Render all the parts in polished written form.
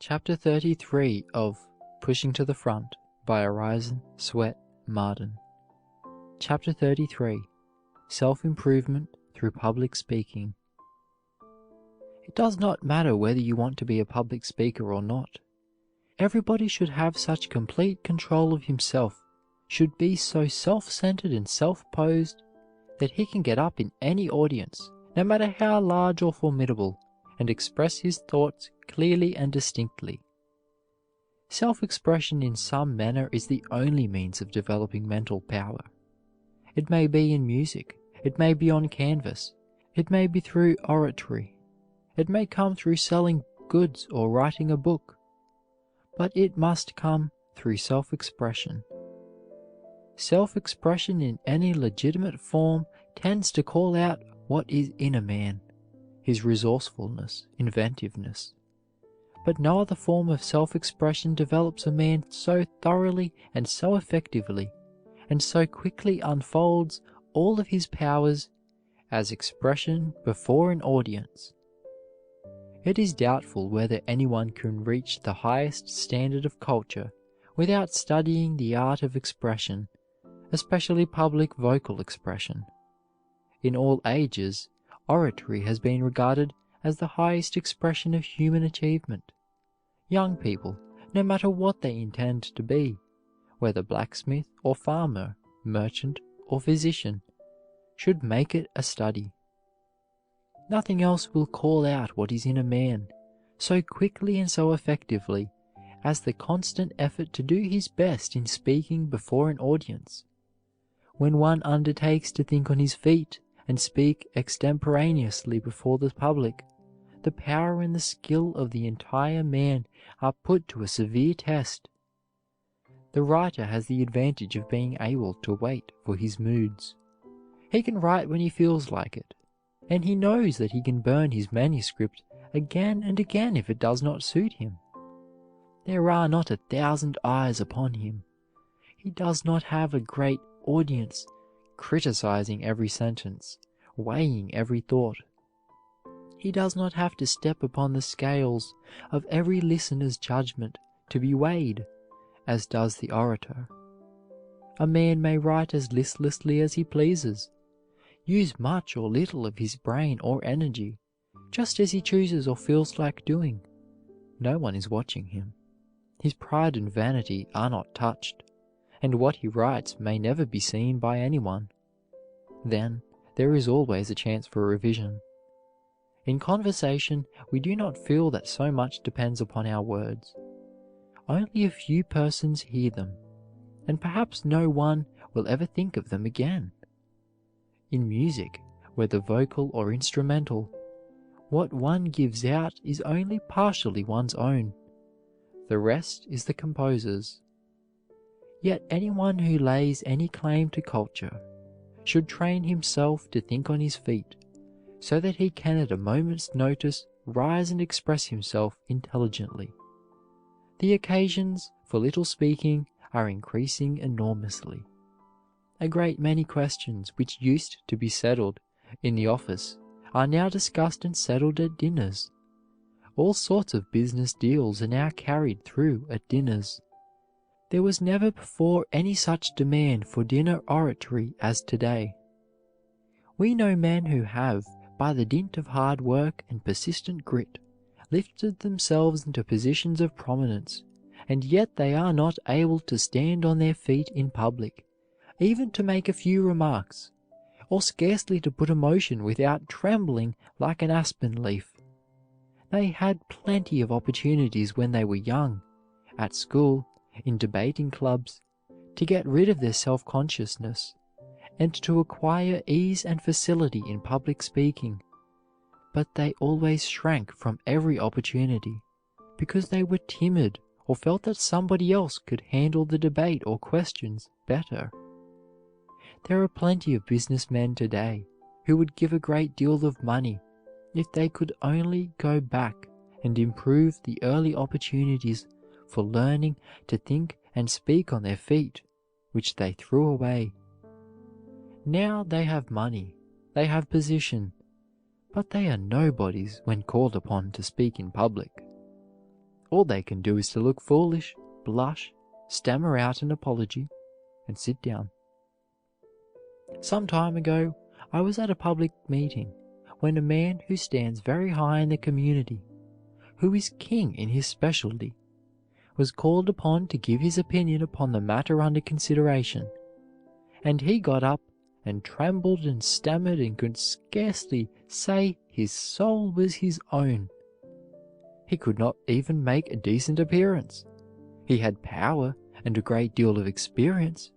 Chapter 33 of Pushing to the Front by Orison Swett Marden. Chapter 33 Self-Improvement Through Public Speaking. It does not matter whether you want to be a public speaker or not. Everybody should have such complete control of himself, should be so self-centered and self-posed that he can get up in any audience, no matter how large or formidable, and express his thoughts clearly and distinctly. Self-expression in some manner is the only means of developing mental power. It may be in music, it may be on canvas, it may be through oratory, it may come through selling goods or writing a book, but it must come through self-expression. Self-expression in any legitimate form tends to call out what is in a man, his resourcefulness, inventiveness. But no other form of self-expression develops a man so thoroughly and so effectively, and so quickly unfolds all of his powers as expression before an audience. It is doubtful whether anyone can reach the highest standard of culture without studying the art of expression, especially public vocal expression. In all ages, oratory has been regarded as the highest expression of human achievement. Young people, no matter what they intend to be, whether blacksmith or farmer, merchant or physician, should make it a study. Nothing else will call out what is in a man so quickly and so effectively as the constant effort to do his best in speaking before an audience. When one undertakes to think on his feet and speak extemporaneously before the public, the power and the skill of the entire man are put to a severe test. The writer has the advantage of being able to wait for his moods. He can write when he feels like it, and he knows that he can burn his manuscript again and again if it does not suit him. There are not 1,000 eyes upon him. He does not have a great audience criticizing every sentence, weighing every thought. He does not have to step upon the scales of every listener's judgment to be weighed, as does the orator. A man may write as listlessly as he pleases, use much or little of his brain or energy, just as he chooses or feels like doing. No one is watching him. His pride and vanity are not touched, and what he writes may never be seen by anyone. Then there is always a chance for revision. In conversation, we do not feel that so much depends upon our words. Only a few persons hear them, and perhaps no one will ever think of them again. In music, whether vocal or instrumental, what one gives out is only partially one's own. The rest is the composer's. Yet anyone who lays any claim to culture should train himself to think on his feet, so that he can at a moment's notice rise and express himself intelligently. The occasions for little speaking are increasing enormously. A great many questions which used to be settled in the office are now discussed and settled at dinners. All sorts of business deals are now carried through at dinners. There was never before any such demand for dinner oratory as today. We know men who have, by the dint of hard work and persistent grit, lifted themselves into positions of prominence, and yet they are not able to stand on their feet in public, even to make a few remarks, or scarcely to put a motion without trembling like an aspen leaf. They had plenty of opportunities when they were young, at school, in debating clubs, to get rid of their self-consciousness, and to acquire ease and facility in public speaking, but they always shrank from every opportunity, because they were timid or felt that somebody else could handle the debate or questions better. There are plenty of businessmen today who would give a great deal of money if they could only go back and improve the early opportunities for learning to think and speak on their feet, which they threw away. Now they have money, they have position, but they are nobodies when called upon to speak in public. All they can do is to look foolish, blush, stammer out an apology, and sit down. Some time ago, I was at a public meeting when a man who stands very high in the community, who is king in his specialty, was called upon to give his opinion upon the matter under consideration, and he got up and trembled and stammered and could scarcely say his soul was his own. He could not even make a decent appearance. He had power and a great deal of experience,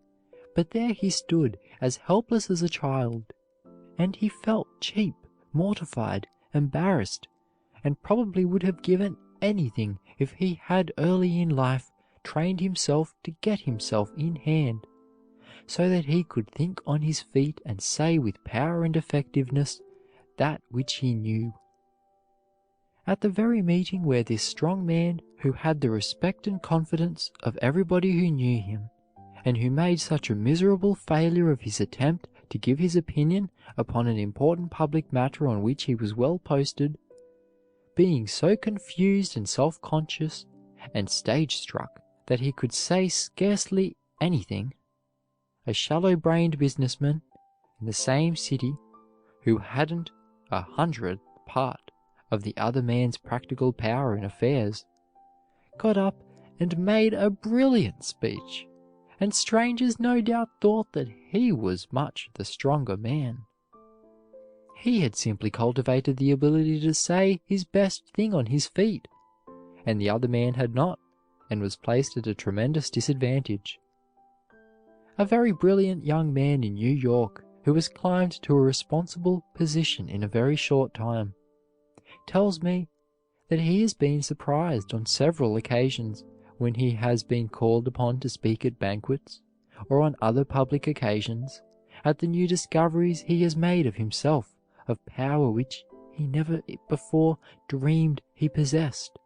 but there he stood as helpless as a child, and he felt cheap, mortified, embarrassed, and probably would have given anything if he had early in life trained himself to get himself in hand, so that he could think on his feet and say with power and effectiveness that which he knew. At the very meeting where this strong man, who had the respect and confidence of everybody who knew him, and who made such a miserable failure of his attempt to give his opinion upon an important public matter on which he was well posted, being so confused and self-conscious and stage-struck that he could say scarcely anything, a shallow-brained businessman in the same city, who hadn't 100th part of the other man's practical power in affairs, got up and made a brilliant speech, and strangers no doubt thought that he was much the stronger man. He had simply cultivated the ability to say his best thing on his feet, and the other man had not, and was placed at a tremendous disadvantage. A very brilliant young man in New York, who has climbed to a responsible position in a very short time, tells me that he has been surprised on several occasions when he has been called upon to speak at banquets or on other public occasions at the new discoveries he has made of himself, of power which he never before dreamed he possessed,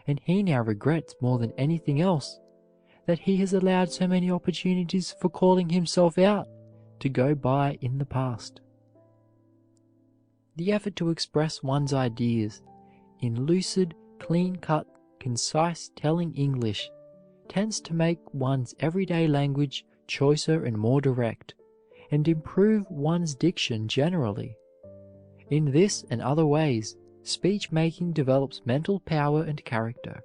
and he now regrets more than anything else that he has allowed so many opportunities for calling himself out to go by in the past. The effort to express one's ideas in lucid, clean-cut, concise telling English tends to make one's everyday language choicer and more direct, and improve one's diction generally. In this and other ways, speech-making develops mental power and character.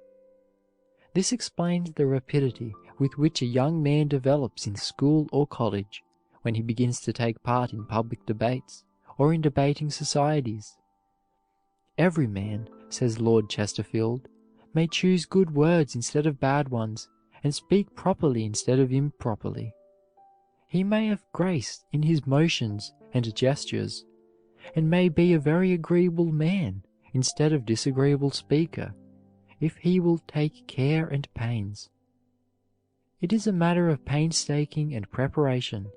This explains the rapidity with which a young man develops in school or college when he begins to take part in public debates or in debating societies. Every man, says Lord Chesterfield, may choose good words instead of bad ones, and speak properly instead of improperly. He may have grace in his motions and gestures, and may be a very agreeable man instead of disagreeable speaker, if he will take care and pains. It is a matter of painstaking and preparation.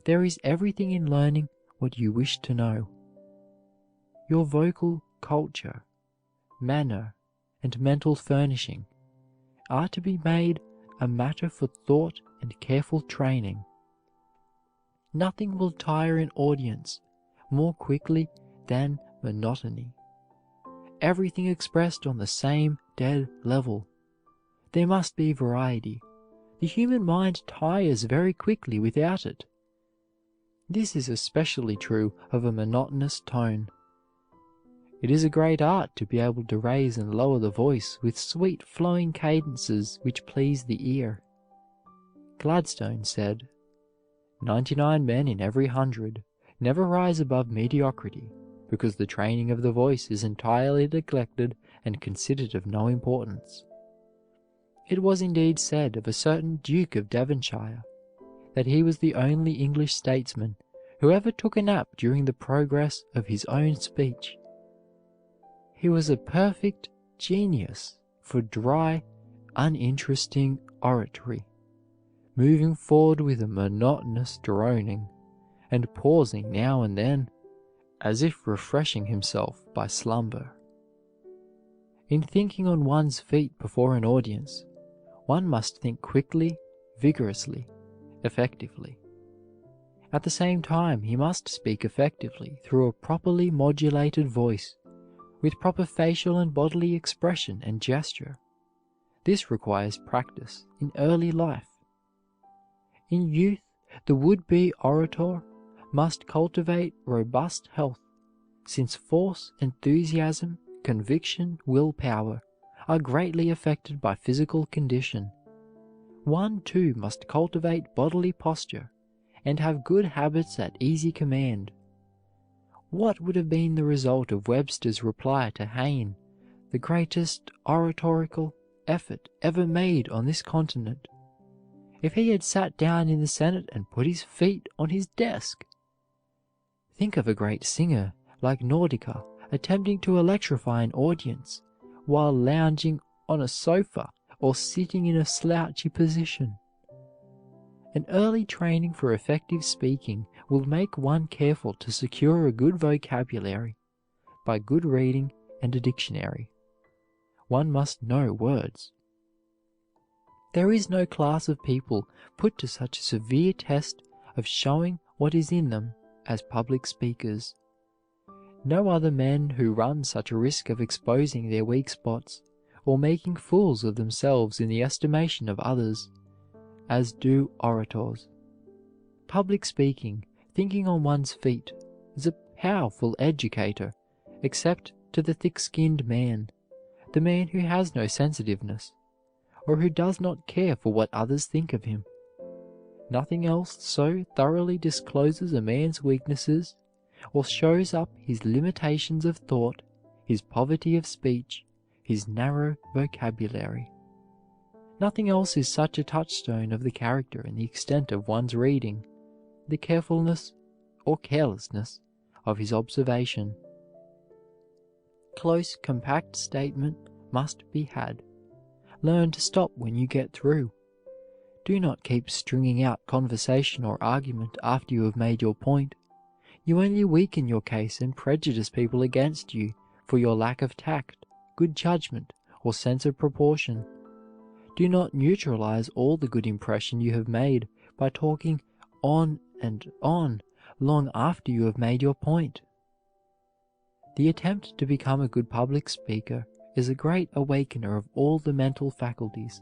There is everything in learning what you wish to know. Your vocal culture, manner, and mental furnishing are to be made a matter for thought and careful training. Nothing will tire an audience more quickly than monotony. Everything expressed on the same dead level. There must be variety. The human mind tires very quickly without it. This is especially true of a monotonous tone. It is a great art to be able to raise and lower the voice with sweet flowing cadences which please the ear. Gladstone said, 99 men in every 100 never rise above mediocrity, because the training of the voice is entirely neglected and considered of no importance. It was indeed said of a certain Duke of Devonshire that he was the only English statesman who ever took a nap during the progress of his own speech. He was a perfect genius for dry, uninteresting oratory, moving forward with a monotonous droning, and pausing now and then, as if refreshing himself by slumber. In thinking on one's feet before an audience, one must think quickly, vigorously, effectively. At the same time, he must speak effectively through a properly modulated voice, with proper facial and bodily expression and gesture. This requires practice in early life. In youth, the would-be orator must cultivate robust health, since force, enthusiasm, conviction, willpower are greatly affected by physical condition. One, too, must cultivate bodily posture and have good habits at easy command. What would have been the result of Webster's reply to Hayne, the greatest oratorical effort ever made on this continent, if he had sat down in the Senate and put his feet on his desk? Think of a great singer like Nordica attempting to electrify an audience while lounging on a sofa or sitting in a slouchy position. An early training for effective speaking will make one careful to secure a good vocabulary by good reading and a dictionary. One must know words. There is no class of people put to such a severe test of showing what is in them as public speakers. No other men who run such a risk of exposing their weak spots or making fools of themselves in the estimation of others as do orators. Public speaking, thinking on one's feet, is a powerful educator, except to the thick-skinned man, the man who has no sensitiveness, or who does not care for what others think of him. Nothing else so thoroughly discloses a man's weaknesses or shows up his limitations of thought, his poverty of speech, his narrow vocabulary. Nothing else is such a touchstone of the character and the extent of one's reading, the carefulness or carelessness of his observation. Close, compact statement must be had. Learn to stop when you get through. Do not keep stringing out conversation or argument after you have made your point. You only weaken your case and prejudice people against you for your lack of tact, good judgment, or sense of proportion. Do not neutralize all the good impression you have made by talking on and on long after you have made your point. The attempt to become a good public speaker is a great awakener of all the mental faculties.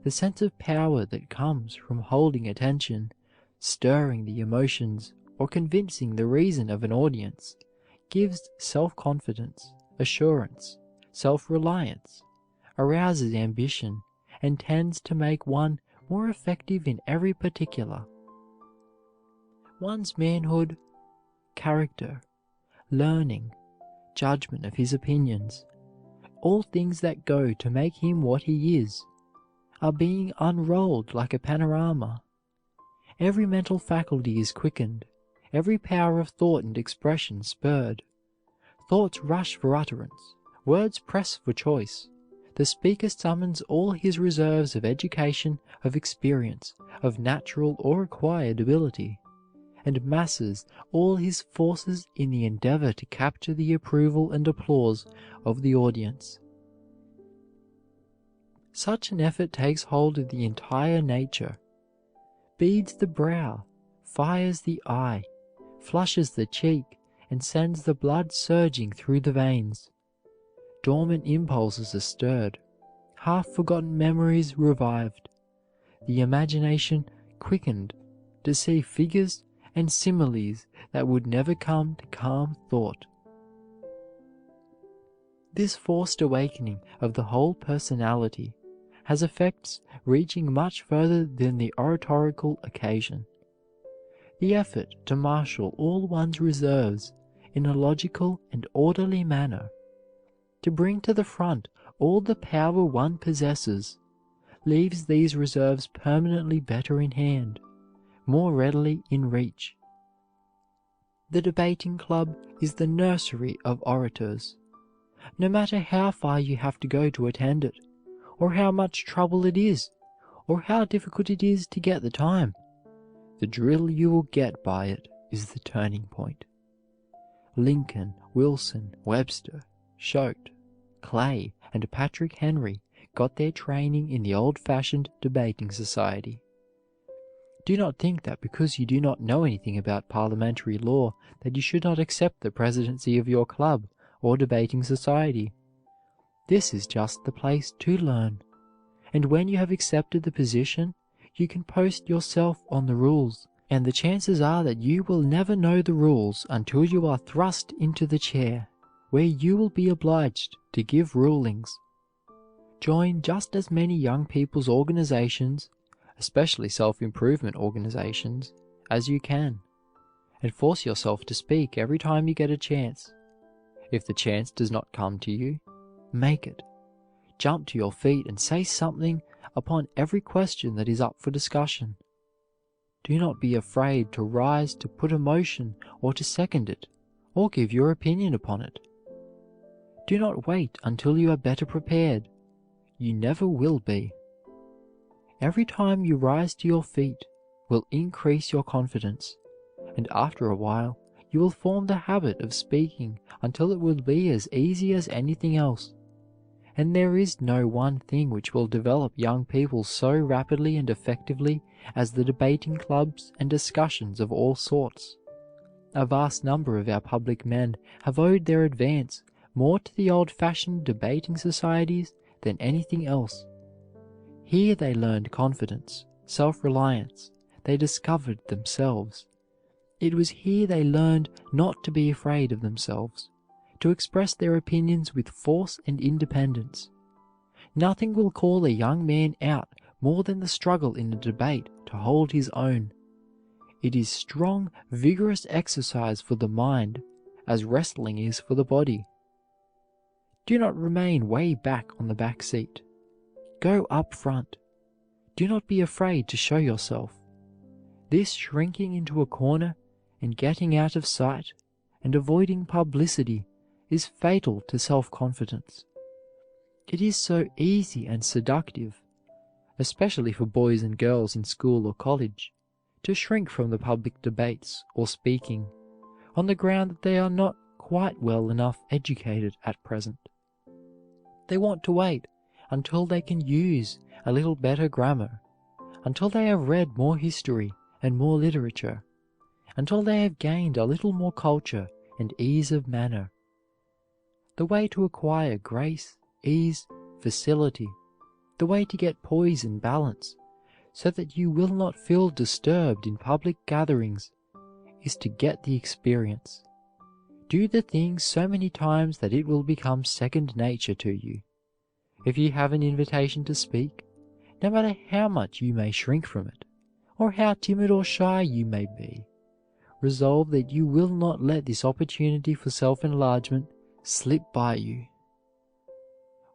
The sense of power that comes from holding attention, stirring the emotions, or convincing the reason of an audience, gives self-confidence, assurance, self-reliance, arouses ambition, and tends to make one more effective in every particular. One's manhood, character, learning, judgment of his opinions, all things that go to make him what he is, are being unrolled like a panorama. Every mental faculty is quickened, every power of thought and expression spurred. Thoughts rush for utterance, words press for choice. The speaker summons all his reserves of education, of experience, of natural or acquired ability, and masses all his forces in the endeavor to capture the approval and applause of the audience. Such an effort takes hold of the entire nature, beads the brow, fires the eye, flushes the cheek, and sends the blood surging through the veins. Dormant impulses are stirred, half-forgotten memories revived, the imagination quickened to see figures and similes that would never come to calm thought. This forced awakening of the whole personality has effects reaching much further than the oratorical occasion. The effort to marshal all one's reserves in a logical and orderly manner, to bring to the front all the power one possesses, leaves these reserves permanently better in hand, more readily in reach. The debating club is the nursery of orators. No matter how far you have to go to attend it, or how much trouble it is, or how difficult it is to get the time, the drill you will get by it is the turning point. Lincoln, Wilson, Webster, Choate, Clay, and Patrick Henry got their training in the old-fashioned debating society. Do not think that because you do not know anything about parliamentary law that you should not accept the presidency of your club or debating society. This is just the place to learn. and when you have accepted the position, you can post yourself on the rules, and the chances are that you will never know the rules until you are thrust into the chair, where you will be obliged to give rulings. Join just as many young people's organizations, especially self-improvement organizations, as you can, and force yourself to speak every time you get a chance. If the chance does not come to you, make it. Jump to your feet and say something upon every question that is up for discussion. Do not be afraid to rise to put a motion or to second it, or give your opinion upon it. Do not wait until you are better prepared. You never will be. Every time you rise to your feet will increase your confidence, and after a while you will form the habit of speaking until it will be as easy as anything else. And there is no one thing which will develop young people so rapidly and effectively as the debating clubs and discussions of all sorts. A vast number of our public men have owed their advance more to the old-fashioned debating societies than anything else. Here they learned confidence, self-reliance, they discovered themselves. It was here they learned not to be afraid of themselves, to express their opinions with force and independence. Nothing will call a young man out more than the struggle in a debate to hold his own. It is strong, vigorous exercise for the mind, as wrestling is for the body. Do not remain way back on the back seat. Go up front. Do not be afraid to show yourself. This shrinking into a corner and getting out of sight and avoiding publicity is fatal to self-confidence. It is so easy and seductive, especially for boys and girls in school or college, to shrink from the public debates or speaking on the ground that they are not quite well enough educated at present. They want to wait until they can use a little better grammar, until they have read more history and more literature, until they have gained a little more culture and ease of manner. The way to acquire grace, ease, facility, the way to get poise and balance, so that you will not feel disturbed in public gatherings, is to get the experience. Do the thing so many times that it will become second nature to you. If you have an invitation to speak, no matter how much you may shrink from it, or how timid or shy you may be, resolve that you will not let this opportunity for self-enlargement slip by you.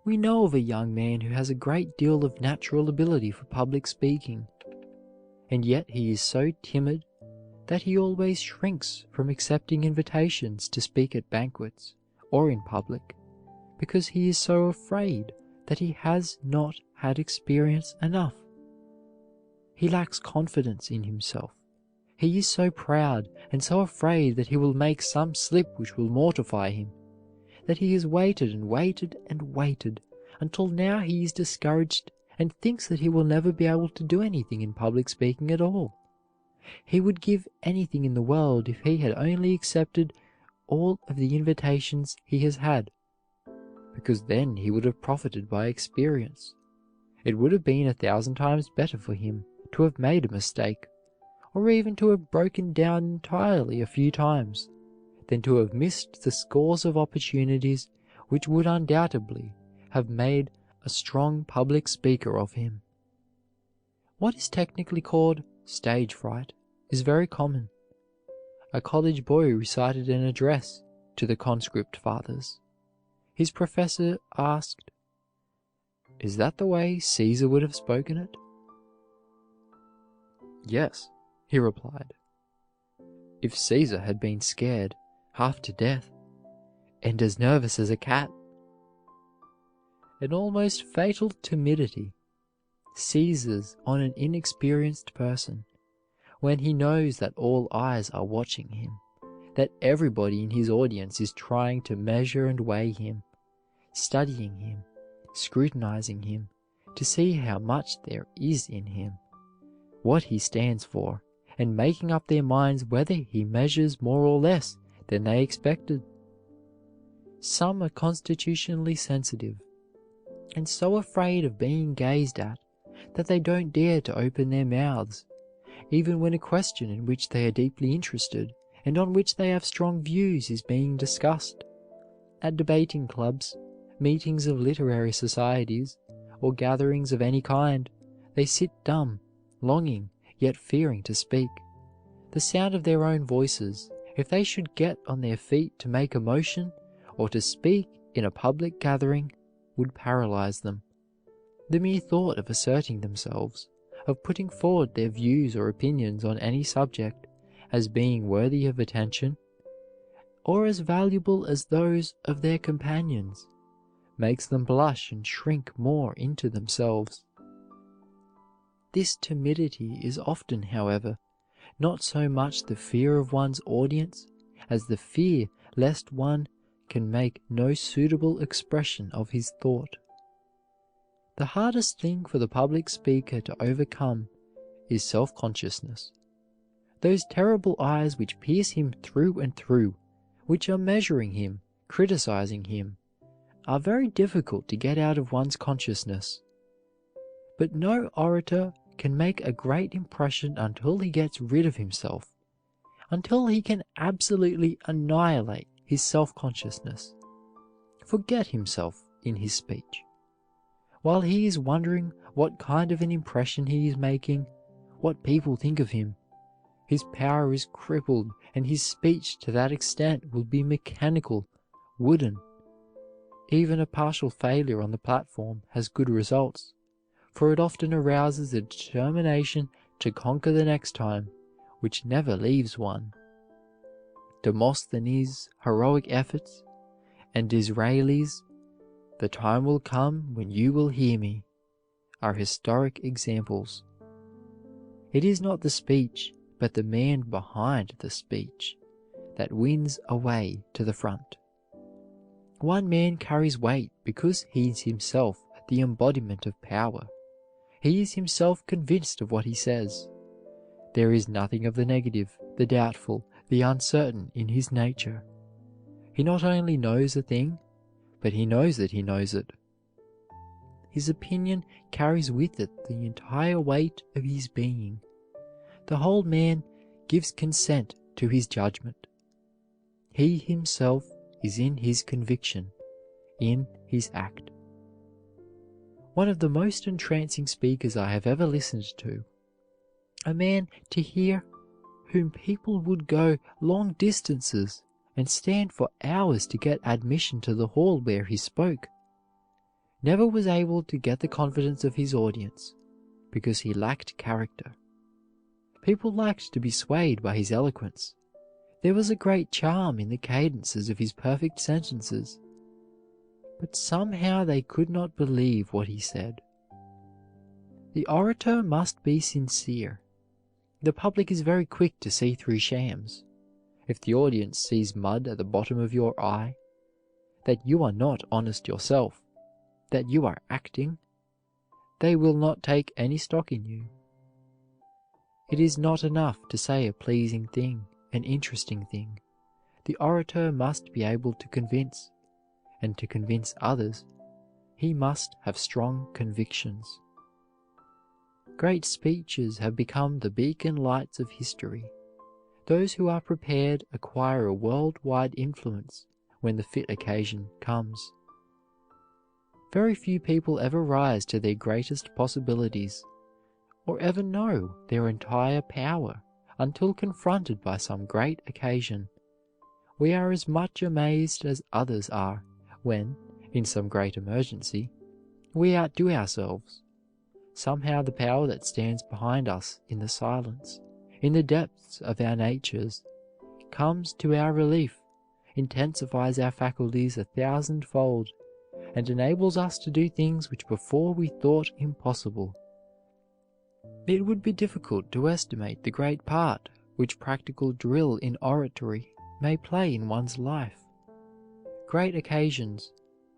We know of a young man who has a great deal of natural ability for public speaking, and yet he is so timid that he always shrinks from accepting invitations to speak at banquets or in public, because he is so afraid that he has not had experience enough. He lacks confidence in himself. He is so proud and so afraid that he will make some slip which will mortify him, that he has waited and waited and waited until now he is discouraged and thinks that he will never be able to do anything in public speaking at all. He would give anything in the world if he had only accepted all of the invitations he has had, because then he would have profited by experience. It would have been 1,000 times better for him to have made a mistake, or even to have broken down entirely a few times, than to have missed the scores of opportunities which would undoubtedly have made a strong public speaker of him. What is technically called stage fright is very common. A college boy recited an address to the conscript fathers. His professor asked, "Is that the way Caesar would have spoken it?" "Yes," he replied, "if Caesar had been scared half to death, and as nervous as a cat." An almost fatal timidity seizes on an inexperienced person when he knows that all eyes are watching him, that everybody in his audience is trying to measure and weigh him, studying him, scrutinizing him, to see how much there is in him, what he stands for, and making up their minds whether he measures more or less than they expected. Some are constitutionally sensitive. and so afraid of being gazed at that they don't dare to open their mouths, even when a question in which they are deeply interested and on which they have strong views is being discussed. At debating clubs, meetings of literary societies, or gatherings of any kind, they sit dumb, longing, yet fearing to speak. The sound of their own voices, if they should get on their feet to make a motion or to speak in a public gathering, would paralyze them. The mere thought of asserting themselves, of putting forward their views or opinions on any subject as being worthy of attention, or as valuable as those of their companions, makes them blush and shrink more into themselves. This timidity is often, however, not so much the fear of one's audience as the fear lest one can make no suitable expression of his thought. The hardest thing for the public speaker to overcome is self-consciousness. Those terrible eyes which pierce him through and through, which are measuring him, criticizing him, are very difficult to get out of one's consciousness. But no orator can make a great impression until he gets rid of himself, until he can absolutely annihilate his self-consciousness, forget himself in his speech. While he is wondering what kind of an impression he is making, what people think of him, his power is crippled, and his speech to that extent will be mechanical, wooden. Even a partial failure on the platform has good results, for it often arouses a determination to conquer the next time, which never leaves one. Demosthenes' heroic efforts, and Disraeli's "The time will come when you will hear me," are historic examples. It is not the speech, but the man behind the speech, that wins a way to the front. One man carries weight because he is himself the embodiment of power. He is himself convinced of what he says. There is nothing of the negative, the doubtful, the uncertain in his nature. He not only knows a thing, but he knows that he knows it. His opinion carries with it the entire weight of his being. The whole man gives consent to his judgment. He himself is in his conviction, in his act. One of the most entrancing speakers I have ever listened to, a man to hear whom people would go long distances and stand for hours to get admission to the hall where he spoke, never was able to get the confidence of his audience because he lacked character. People liked to be swayed by his eloquence. There was a great charm in the cadences of his perfect sentences, but somehow they could not believe what he said. The orator must be sincere. The public is very quick to see through shams. If the audience sees mud at the bottom of your eye, that you are not honest yourself, that you are acting, they will not take any stock in you. It is not enough to say a pleasing thing, an interesting thing. The orator must be able to convince, and to convince others, he must have strong convictions. Great speeches have become the beacon lights of history. Those who are prepared acquire a worldwide influence when the fit occasion comes. Very few people ever rise to their greatest possibilities, or ever know their entire power until confronted by some great occasion. We are as much amazed as others are when, in some great emergency, we outdo ourselves. Somehow the power that stands behind us in the silence, in the depths of our natures, comes to our relief, intensifies our faculties 1,000-fold, and enables us to do things which before we thought impossible. It would be difficult to estimate the great part which practical drill in oratory may play in one's life. Great occasions,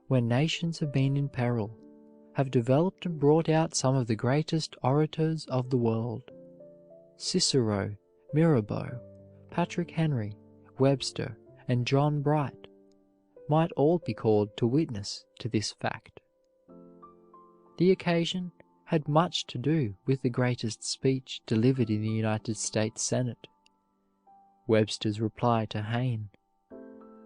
when nations have been in peril, have developed and brought out some of the greatest orators of the world. Cicero, Mirabeau, Patrick Henry, Webster, and John Bright might all be called to witness to this fact. The occasion had much to do with the greatest speech delivered in the United States Senate, Webster's reply to Hayne.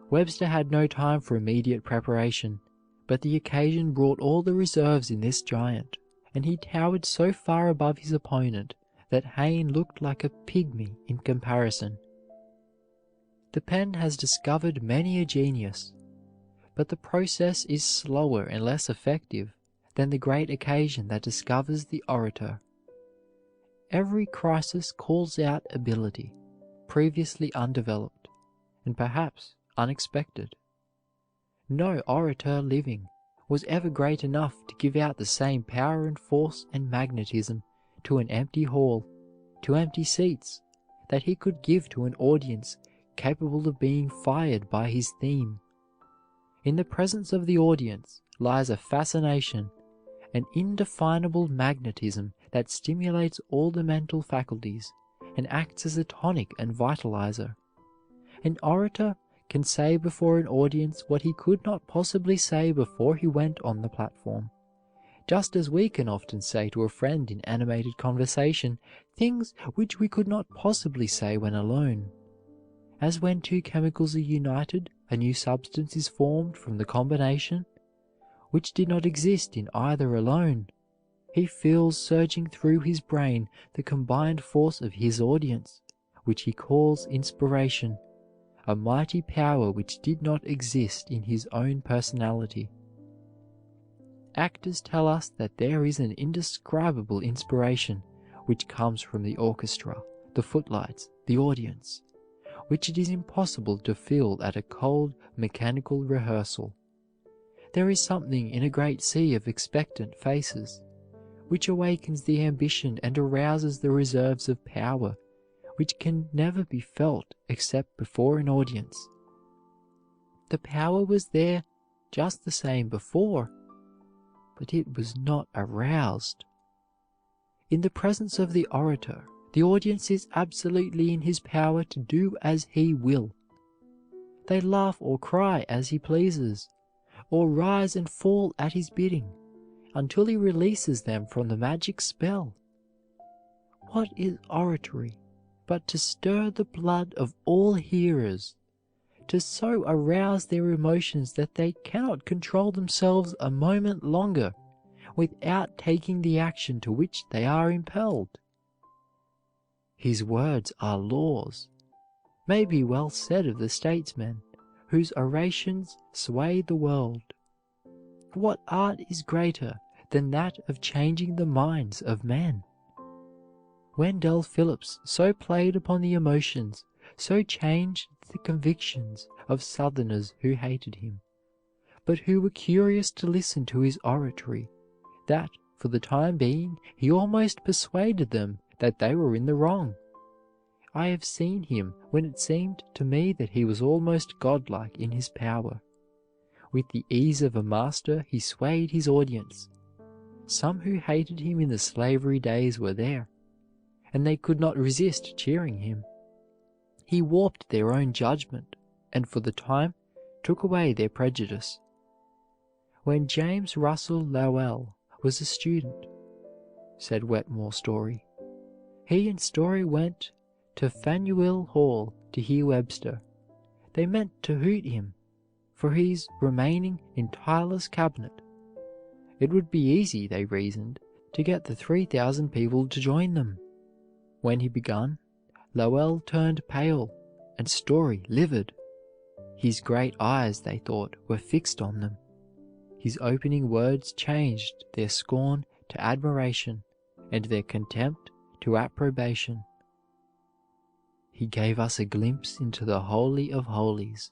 Webster had no time for immediate preparation, but the occasion brought all the reserves in this giant, and he towered so far above his opponent that Hayne looked like a pygmy in comparison. The pen has discovered many a genius, but the process is slower and less effective than the great occasion that discovers the orator. Every crisis calls out ability, previously undeveloped, and perhaps unexpected. No orator living was ever great enough to give out the same power and force and magnetism to an empty hall, to empty seats, that he could give to an audience capable of being fired by his theme. In the presence of the audience lies a fascination, an indefinable magnetism that stimulates all the mental faculties and acts as a tonic and vitalizer. An orator can say before an audience what he could not possibly say before he went on the platform, just as we can often say to a friend in animated conversation things which we could not possibly say when alone. As when two chemicals are united, a new substance is formed from the combination, which did not exist in either alone. He feels surging through his brain the combined force of his audience, which he calls inspiration, a mighty power which did not exist in his own personality. Actors tell us that there is an indescribable inspiration which comes from the orchestra, the footlights, the audience, which it is impossible to feel at a cold, mechanical rehearsal. There is something in a great sea of expectant faces, which awakens the ambition and arouses the reserves of power, which can never be felt except before an audience. The power was there just the same before, but it was not aroused. In the presence of the orator, the audience is absolutely in his power to do as he will. They laugh or cry as he pleases, or rise and fall at his bidding, until he releases them from the magic spell. What is oratory but to stir the blood of all hearers, to so arouse their emotions that they cannot control themselves a moment longer without taking the action to which they are impelled? His words are laws, may be well said of the statesmen whose orations sway the world. What art is greater than that of changing the minds of men? Wendell Phillips so played upon the emotions, so changed the convictions of Southerners who hated him, but who were curious to listen to his oratory, that, for the time being, he almost persuaded them that they were in the wrong. I have seen him when it seemed to me that he was almost godlike in his power. With the ease of a master he swayed his audience. Some who hated him in the slavery days were there, and they could not resist cheering him. He warped their own judgment, and for the time took away their prejudice. When James Russell Lowell was a student, said Wetmore Story, he and Story went to Faneuil Hall to hear Webster. They meant to hoot him for his remaining in Tyler's cabinet. It would be easy, they reasoned, to get the 3,000 people to join them. When he begun, Lowell turned pale and Story livid. His great eyes, they thought, were fixed on them. His opening words changed their scorn to admiration and their contempt to approbation. He gave us a glimpse into the Holy of Holies,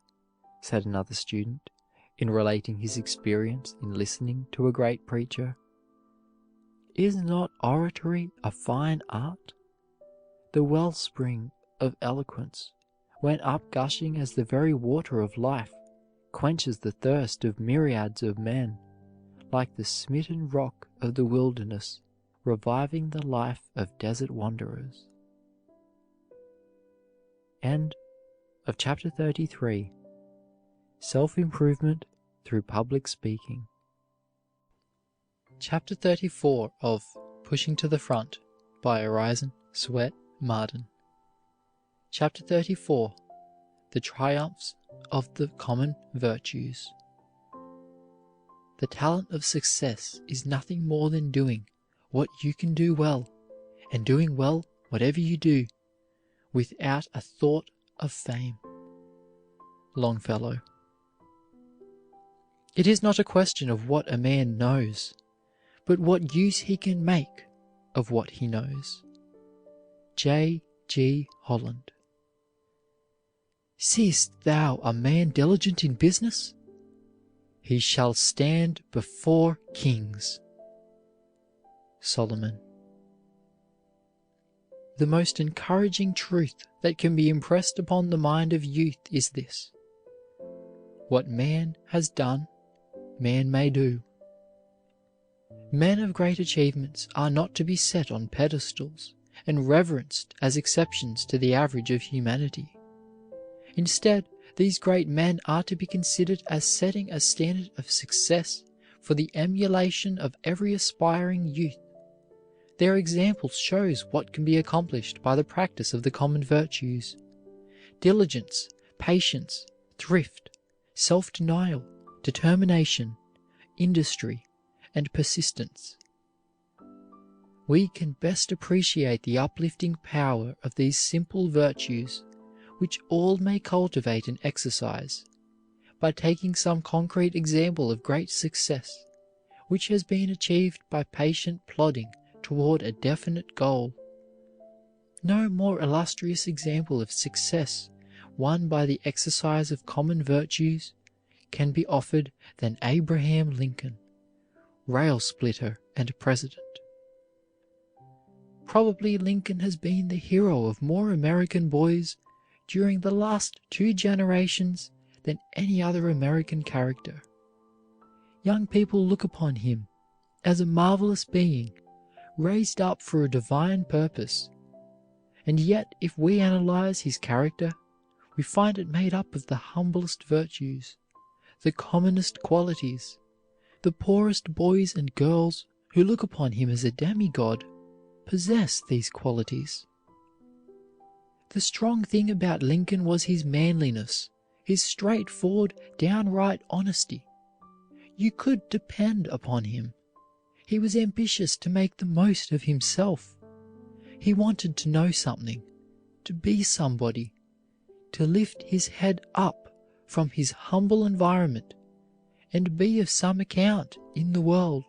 said another student, in relating his experience in listening to a great preacher. Is not oratory a fine art? The wellspring of eloquence, when up-gushing as the very water of life, quenches the thirst of myriads of men, like the smitten rock of the wilderness, reviving the life of desert wanderers. End of chapter 33. Self-improvement through public speaking. Chapter 34 of Pushing to the Front by Orison Swett Marden. Chapter 34. The Triumphs of the Common Virtues. The talent of success is nothing more than doing what you can do well, and doing well whatever you do, without a thought of fame. Longfellow. It is not a question of what a man knows, but what use he can make of what he knows. J. G. Holland. Seest thou a man diligent in business? He shall stand before kings. Solomon. The most encouraging truth that can be impressed upon the mind of youth is this: what man has done, man may do. Men of great achievements are not to be set on pedestals and reverenced as exceptions to the average of humanity. Instead, these great men are to be considered as setting a standard of success for the emulation of every aspiring youth. Their example shows what can be accomplished by the practice of the common virtues: diligence, patience, thrift, self-denial, determination, industry, and persistence. We can best appreciate the uplifting power of these simple virtues, which all may cultivate and exercise, by taking some concrete example of great success, which has been achieved by patient plodding toward a definite goal. No more illustrious example of success won by the exercise of common virtues can be offered than Abraham Lincoln, rail splitter and president. Probably Lincoln has been the hero of more American boys during the last 2 generations than any other American character. Young people look upon him as a marvelous being, raised up for a divine purpose, and yet if we analyze his character, we find it made up of the humblest virtues, the commonest qualities. The poorest boys and girls who look upon him as a demigod possess these qualities. The strong thing about Lincoln was his manliness, his straightforward, downright honesty. You could depend upon him. He was ambitious to make the most of himself. He wanted to know something, to be somebody, to lift his head up from his humble environment and be of some account in the world.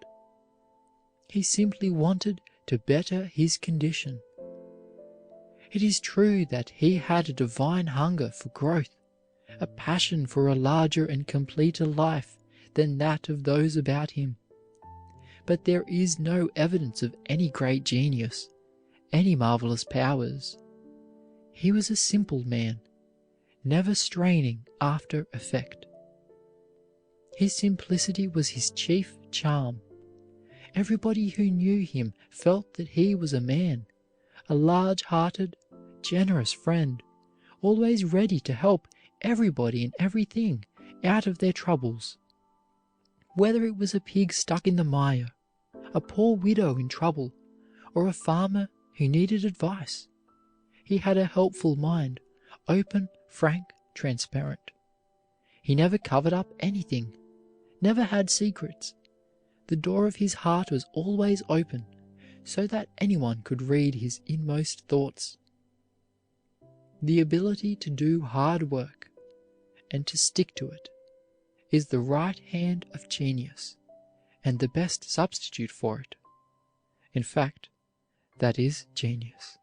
He simply wanted to better his condition. It is true that he had a divine hunger for growth, a passion for a larger and completer life than that of those about him. But there is no evidence of any great genius, any marvelous powers. He was a simple man, never straining after effect. His simplicity was his chief charm. Everybody who knew him felt that he was a man, a large-hearted, generous friend, always ready to help everybody and everything out of their troubles. Whether it was a pig stuck in the mire, a poor widow in trouble, or a farmer who needed advice, he had a helpful mind, open, frank, transparent. He never covered up anything, never had secrets. The door of his heart was always open, so that anyone could read his inmost thoughts. The ability to do hard work and to stick to it is the right hand of genius and the best substitute for it. In fact, that is genius.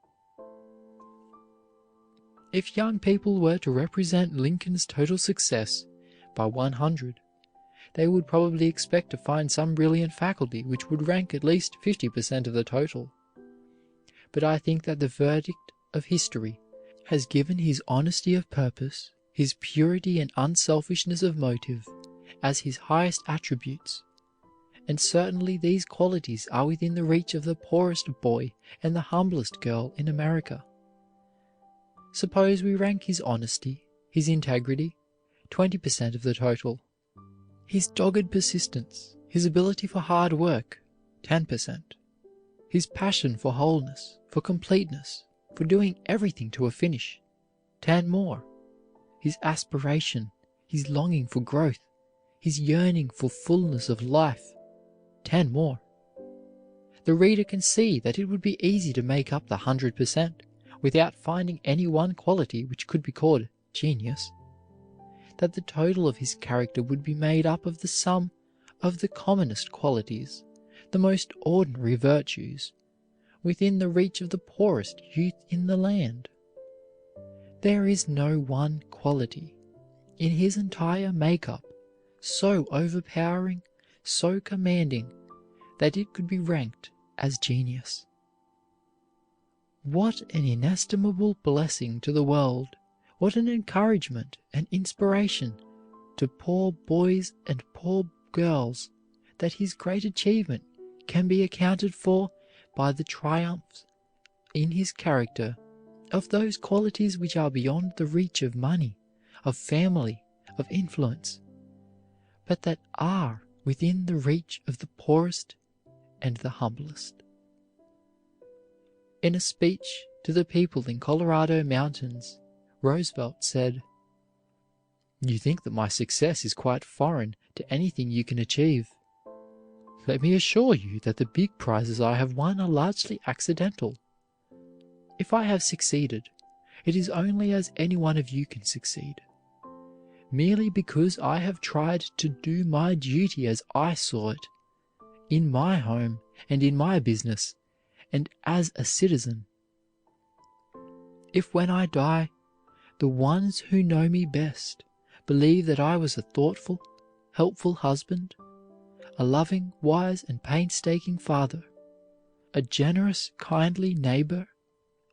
If young people were to represent Lincoln's total success by 100, they would probably expect to find some brilliant faculty which would rank at least 50% of the total. But I think that the verdict of history has given his honesty of purpose, his purity and unselfishness of motive, as his highest attributes, and certainly these qualities are within the reach of the poorest boy and the humblest girl in America. Suppose we rank his honesty, his integrity, 20% of the total. His dogged persistence, his ability for hard work, 10%. His passion for wholeness, for completeness, for doing everything to a finish, 10 more. His aspiration, his longing for growth, his yearning for fullness of life, 10 more. The reader can see that it would be easy to make up the 100% without finding any one quality which could be called genius, that the total of his character would be made up of the sum of the commonest qualities, the most ordinary virtues, within the reach of the poorest youth in the land. There is no one quality in his entire make-up so overpowering, so commanding, that it could be ranked as genius. What an inestimable blessing to the world, what an encouragement and inspiration to poor boys and poor girls, that his great achievement can be accounted for by the triumphs in his character of those qualities which are beyond the reach of money, of family, of influence, but that are within the reach of the poorest and the humblest. In a speech to the people in Colorado mountains, Roosevelt said, "You think that my success is quite foreign to anything you can achieve. Let me assure you that the big prizes I have won are largely accidental. If I have succeeded, it is only as any one of you can succeed, merely because I have tried to do my duty as I saw it, in my home and in my business, and as a citizen. If when I die, the ones who know me best believe that I was a thoughtful, helpful husband, a loving, wise, and painstaking father, a generous, kindly neighbor,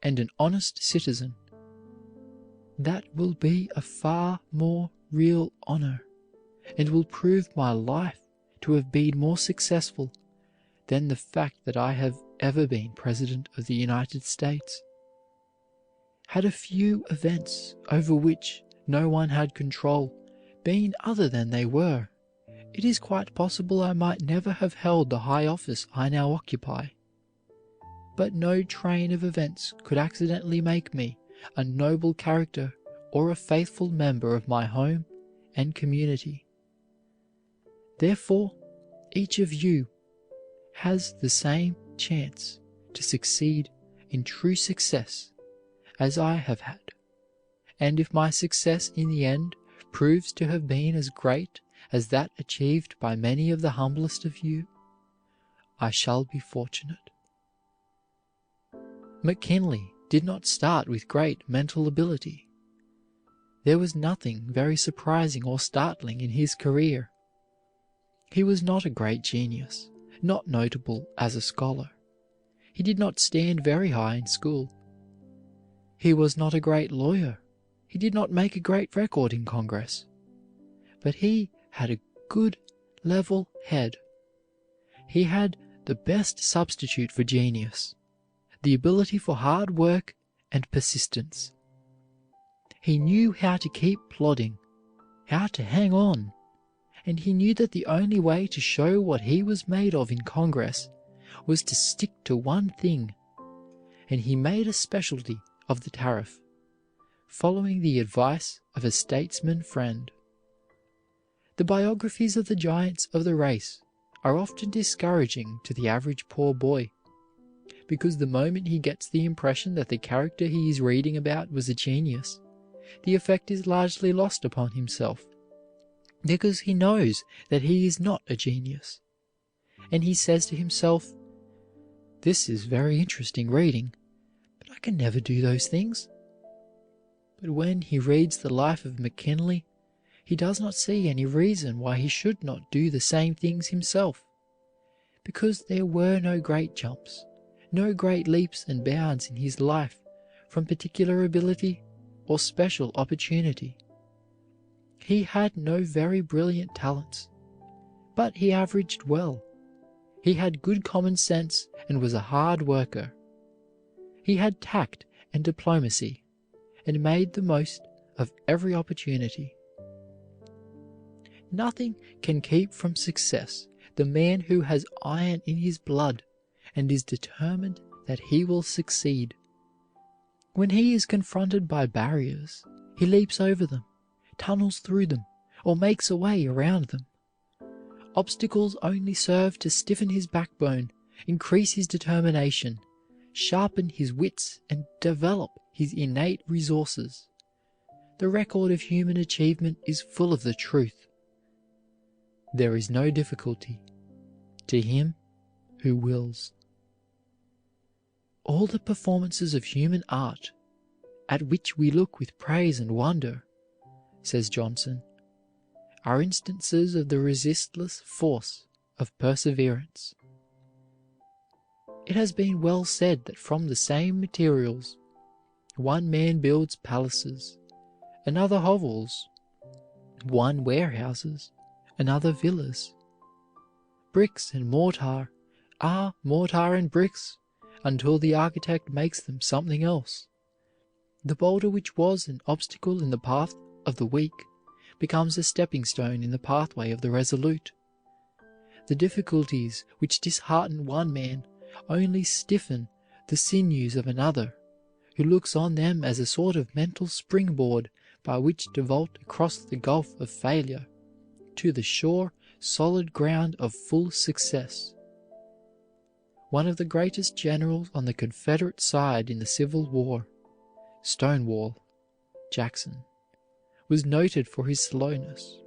and an honest citizen, that will be a far more real honor, and will prove my life to have been more successful than the fact that I have ever been President of the United States. Had a few events over which no one had control been other than they were, it is quite possible I might never have held the high office I now occupy. But no train of events could accidentally make me a noble character or a faithful member of my home and community. Therefore, each of you has the same chance to succeed in true success as I have had, and if my success in the end proves to have been as great as that achieved by many of the humblest of you, I shall be fortunate." McKinley did not start with great mental ability. There was nothing very surprising or startling in his career. He was not a great genius, not notable as a scholar. He did not stand very high in school. He was not a great lawyer. He did not make a great record in Congress. But he had a good, level head. He had the best substitute for genius, the ability for hard work and persistence. He knew how to keep plodding, how to hang on, and he knew that the only way to show what he was made of in Congress was to stick to one thing, and he made a specialty of the tariff, following the advice of a statesman friend. The biographies of the giants of the race are often discouraging to the average poor boy, because the moment he gets the impression that the character he is reading about was a genius, the effect is largely lost upon himself, because he knows that he is not a genius, and he says to himself, "This is very interesting reading, but I can never do those things." But when he reads the life of McKinley, he does not see any reason why he should not do the same things himself, because there were no great jumps, no great leaps and bounds in his life from particular ability or special opportunity. He had no very brilliant talents, but he averaged well. He had good common sense and was a hard worker. He had tact and diplomacy and made the most of every opportunity. Nothing can keep from success the man who has iron in his blood and is determined that he will succeed. When he is confronted by barriers, he leaps over them, tunnels through them, or makes a way around them. Obstacles only serve to stiffen his backbone, increase his determination, sharpen his wits, and develop his innate resources. The record of human achievement is full of the truth. There is no difficulty to him who wills. All the performances of human art, at which we look with praise and wonder, says Johnson, are instances of the resistless force of perseverance. It has been well said that from the same materials, one man builds palaces, another hovels, one warehouses, another villas. Bricks and mortar are mortar and bricks until the architect makes them something else. The boulder which was an obstacle in the path of the weak becomes a stepping stone in the pathway of the resolute. The difficulties which dishearten one man only stiffen the sinews of another, who looks on them as a sort of mental springboard by which to vault across the gulf of failure to the sure, solid ground of full success. One of the greatest generals on the Confederate side in the Civil War, Stonewall Jackson, was noted for his slowness.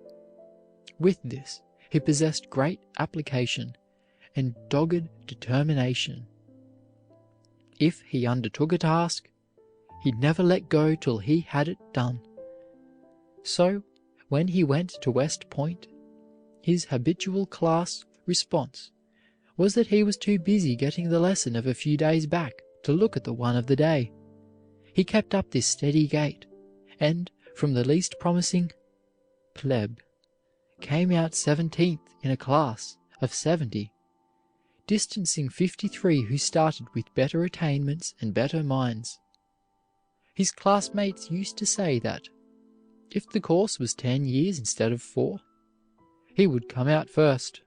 With this, he possessed great application and dogged determination. If he undertook a task, he never let go till he had it done. So, when he went to West Point, his habitual class response was that he was too busy getting the lesson of a few days back to look at the one of the day. He kept up this steady gait, and from the least promising plebe, came out 17th in a class of 70, distancing 53 who started with better attainments and better minds. His classmates used to say that, if the course was 10 years instead of 4, he would come out first.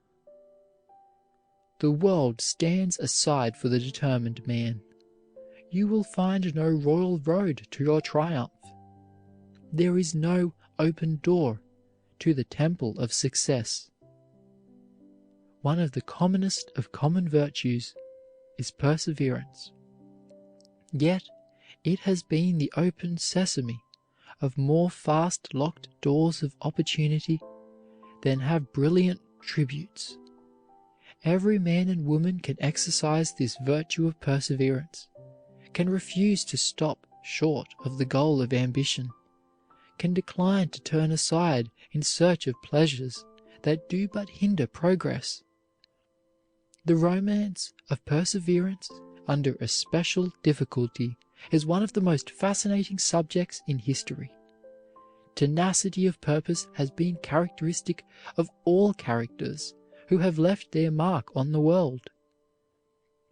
The world stands aside for the determined man. You will find no royal road to your triumph. There is no open door to the temple of success. One of the commonest of common virtues is perseverance. Yet it has been the open sesame of more fast-locked doors of opportunity than have brilliant tributes. Every man and woman can exercise this virtue of perseverance, can refuse to stop short of the goal of ambition, can decline to turn aside in search of pleasures that do but hinder progress. The romance of perseverance under a special difficulty is one of the most fascinating subjects in history. Tenacity of purpose has been characteristic of all characters who have left their mark on the world.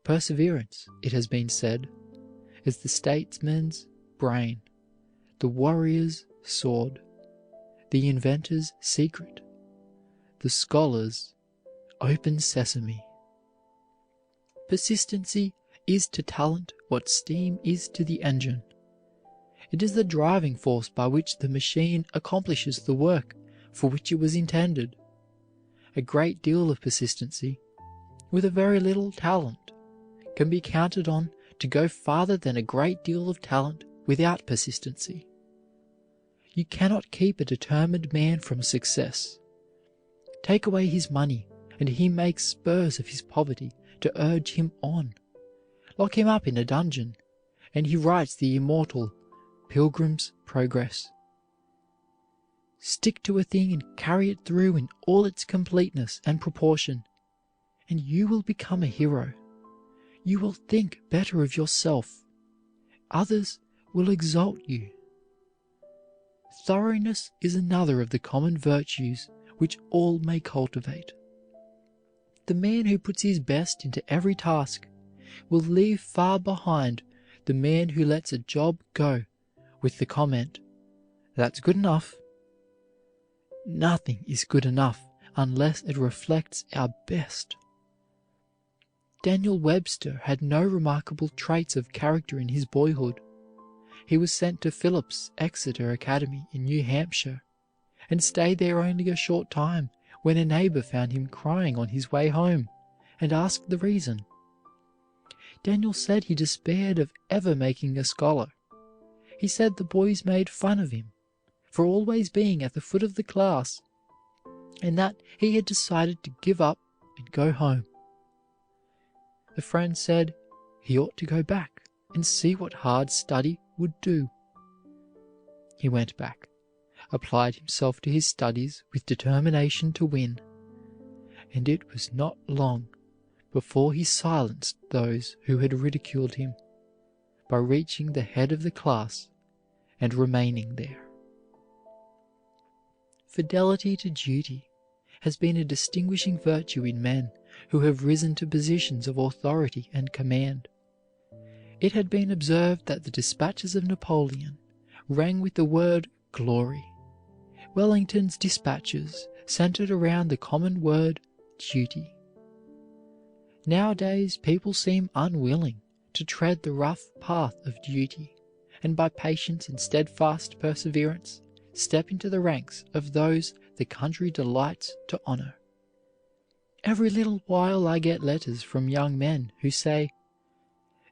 Perseverance, it has been said, is the statesman's brain, the warrior's sword, the inventor's secret, the scholar's open sesame. Persistency is to talent what steam is to the engine. It is the driving force by which the machine accomplishes the work for which it was intended. A great deal of persistency, with a very little talent, can be counted on to go farther than a great deal of talent without persistency. You cannot keep a determined man from success. Take away his money, and he makes spurs of his poverty to urge him on. Lock him up in a dungeon, and he writes the immortal Pilgrim's Progress. Stick to a thing and carry it through in all its completeness and proportion, and you will become a hero. You will think better of yourself. Others will exalt you. Thoroughness is another of the common virtues which all may cultivate. The man who puts his best into every task will leave far behind the man who lets a job go with the comment, "That's good enough." Nothing is good enough unless it reflects our best. Daniel Webster had no remarkable traits of character in his boyhood. He was sent to Phillips Exeter Academy in New Hampshire, and stayed there only a short time when a neighbor found him crying on his way home and asked the reason. Daniel said he despaired of ever making a scholar. He said the boys made fun of him for always being at the foot of the class, and that he had decided to give up and go home. The friend said he ought to go back and see what hard study would do. He went back, applied himself to his studies with determination to win, and it was not long before he silenced those who had ridiculed him by reaching the head of the class and remaining there. Fidelity to duty has been a distinguishing virtue in men who have risen to positions of authority and command. It had been observed that the dispatches of Napoleon rang with the word glory. Wellington's dispatches centered around the common word duty. Nowadays, people seem unwilling to tread the rough path of duty, and by patience and steadfast perseverance step into the ranks of those the country delights to honor. Every little while I get letters from young men who say,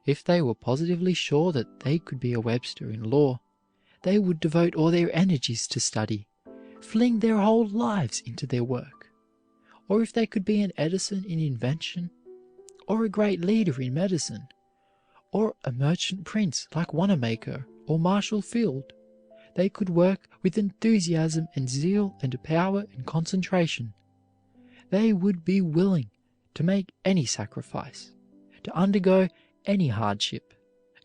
if they were positively sure that they could be a Webster in law, they would devote all their energies to study, fling their whole lives into their work. Or if they could be an Edison in invention, or a great leader in medicine, or a merchant prince like Wanamaker or Marshall Field, they could work with enthusiasm and zeal and power and concentration. They would be willing to make any sacrifice, to undergo any hardship,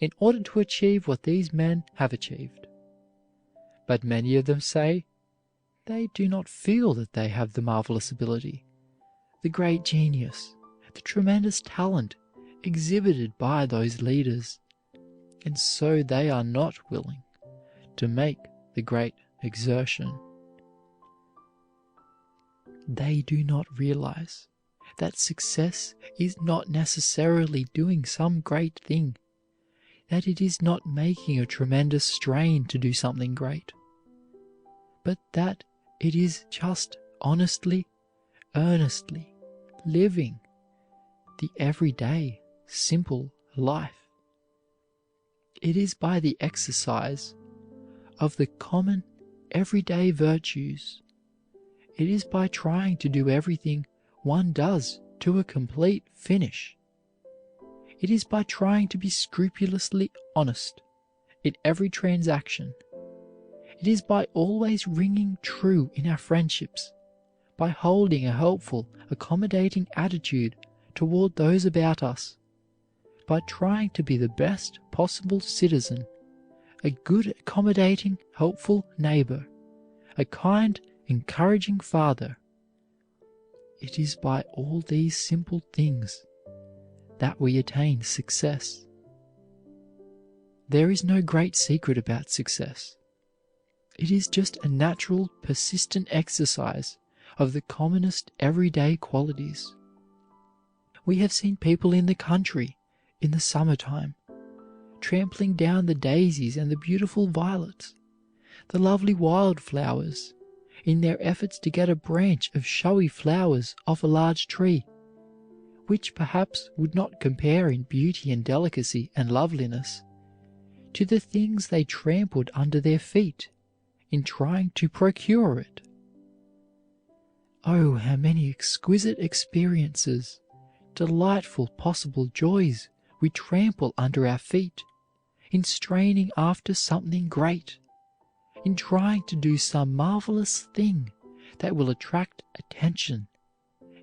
in order to achieve what these men have achieved. But many of them say they do not feel that they have the marvelous ability, the great genius, the tremendous talent exhibited by those leaders, and so they are not willing to make the great exertion. They do not realize that success is not necessarily doing some great thing, that it is not making a tremendous strain to do something great, but that it is just honestly, earnestly living the everyday, simple life. It is by the exercise of the common, everyday virtues. It is by trying to do everything one does to a complete finish. It is by trying to be scrupulously honest in every transaction. It is by always ringing true in our friendships, by holding a helpful, accommodating attitude toward those about us, by trying to be the best possible citizen, a good, accommodating, helpful neighbor, a kind, encouraging father. It is by all these simple things that we attain success. There is no great secret about success. It is just a natural, persistent exercise of the commonest everyday qualities. We have seen people in the country in the summertime trampling down the daisies and the beautiful violets, the lovely wildflowers, in their efforts to get a branch of showy flowers off a large tree, which perhaps would not compare in beauty and delicacy and loveliness to the things they trampled under their feet in trying to procure it. Oh, how many exquisite experiences, delightful possible joys we trample under our feet in straining after something great, in trying to do some marvelous thing that will attract attention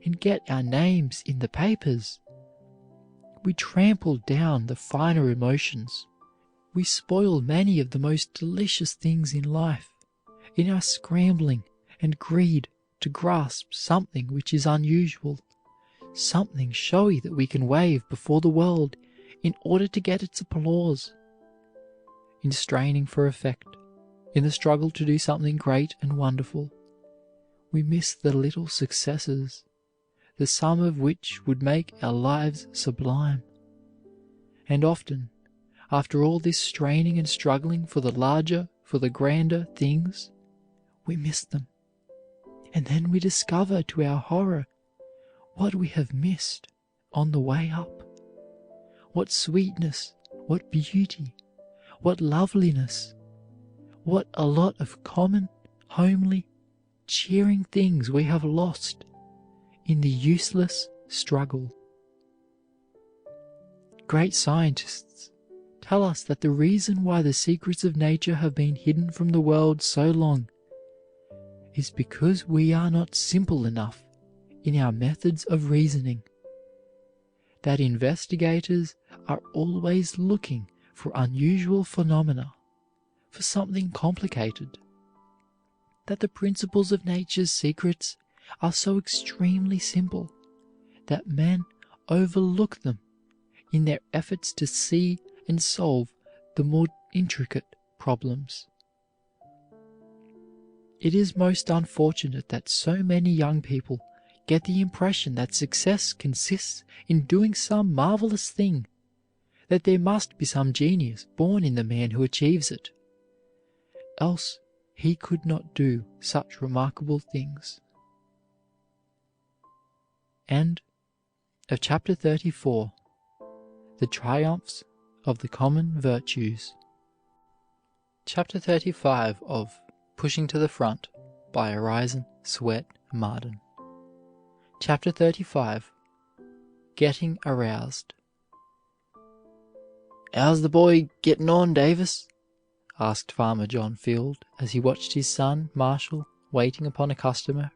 and get our names in the papers. We trample down the finer emotions. We spoil many of the most delicious things in life in our scrambling and greed to grasp something which is unusual, something showy that we can wave before the world in order to get its applause. In straining for effect, in the struggle to do something great and wonderful, we miss the little successes, the sum of which would make our lives sublime. And often, after all this straining and struggling for the larger, for the grander things, we miss them. And then we discover to our horror what we have missed on the way up. What sweetness, what beauty, what loveliness, what a lot of common, homely, cheering things we have lost in the useless struggle. Great scientists tell us that the reason why the secrets of nature have been hidden from the world so long is because we are not simple enough in our methods of reasoning, that investigators are always looking for unusual phenomena, for something complicated, that the principles of nature's secrets are so extremely simple that men overlook them in their efforts to see and solve the more intricate problems. It is most unfortunate that so many young people get the impression that success consists in doing some marvelous thing, that there must be some genius born in the man who achieves it, else he could not do such remarkable things. End of chapter 34, The Triumphs of the Common Virtues. Chapter 35 of Pushing to the Front by Orison Swett Marden. Chapter 35, Getting Aroused. "How's the boy getting on, Davis?" asked Farmer John Field as he watched his son, Marshall, waiting upon a customer.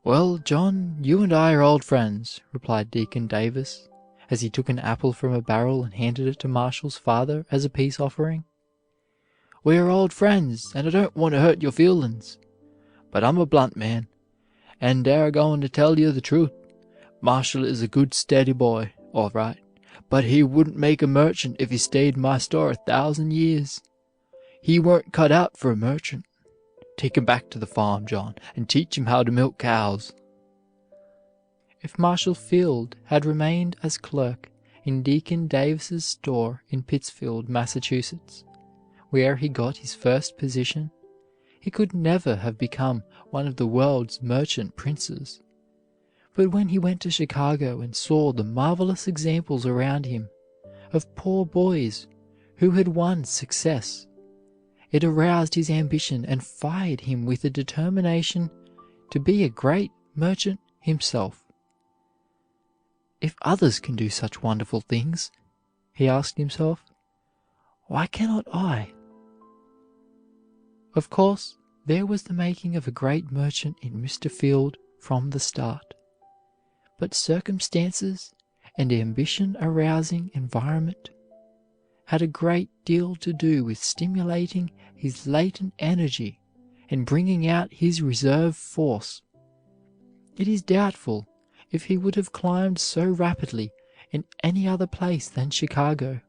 "Well, John, you and I are old friends," replied Deacon Davis, as he took an apple from a barrel and handed it to Marshall's father as a peace offering. "We are old friends, and I don't want to hurt your feelings. But I'm a blunt man, and they're going to tell you the truth. Marshall is a good, steady boy, all right, but he wouldn't make a merchant if he stayed in my store 1,000 years. He weren't cut out for a merchant. Take him back to the farm, John, and teach him how to milk cows." If Marshall Field had remained as clerk in Deacon Davis's store in Pittsfield, Massachusetts, where he got his first position, he could never have become one of the world's merchant princes. But when he went to Chicago and saw the marvelous examples around him of poor boys who had won success, it aroused his ambition and fired him with a determination to be a great merchant himself. "If others can do such wonderful things," he asked himself, "why cannot I?" Of course, there was the making of a great merchant in Mr. Field from the start, but circumstances and ambition-arousing environment had a great deal to do with stimulating his latent energy and bringing out his reserve force. It is doubtful if he would have climbed so rapidly in any other place than Chicago.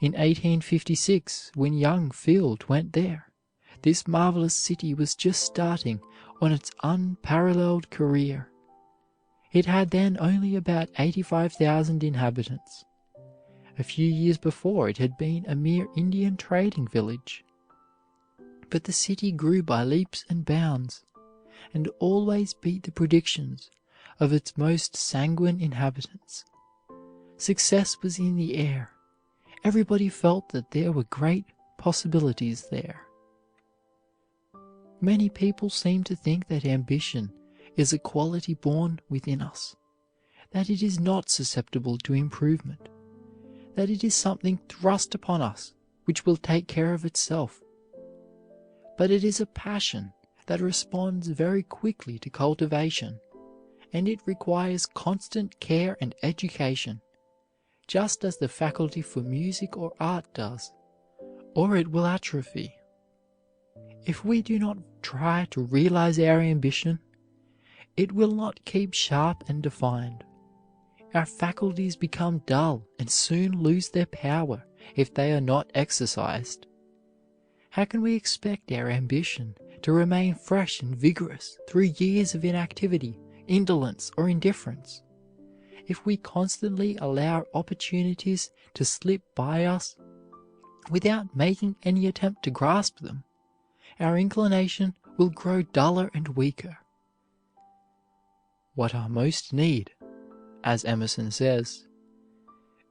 In 1856, when young Field went there, this marvelous city was just starting on its unparalleled career. It had then only about 85,000 inhabitants. A few years before it had been a mere Indian trading village. But the city grew by leaps and bounds, and always beat the predictions of its most sanguine inhabitants. Success was in the air. Everybody felt that there were great possibilities there. Many people seem to think that ambition is a quality born within us, that it is not susceptible to improvement, that it is something thrust upon us which will take care of itself. But it is a passion that responds very quickly to cultivation, and it requires constant care and education, just as the faculty for music or art does, or it will atrophy. If we do not try to realize our ambition, it will not keep sharp and defined. Our faculties become dull and soon lose their power if they are not exercised. How can we expect our ambition to remain fresh and vigorous through years of inactivity, indolence, or indifference. If we constantly allow opportunities to slip by us without making any attempt to grasp them, our inclination will grow duller and weaker. What I most need, as Emerson says,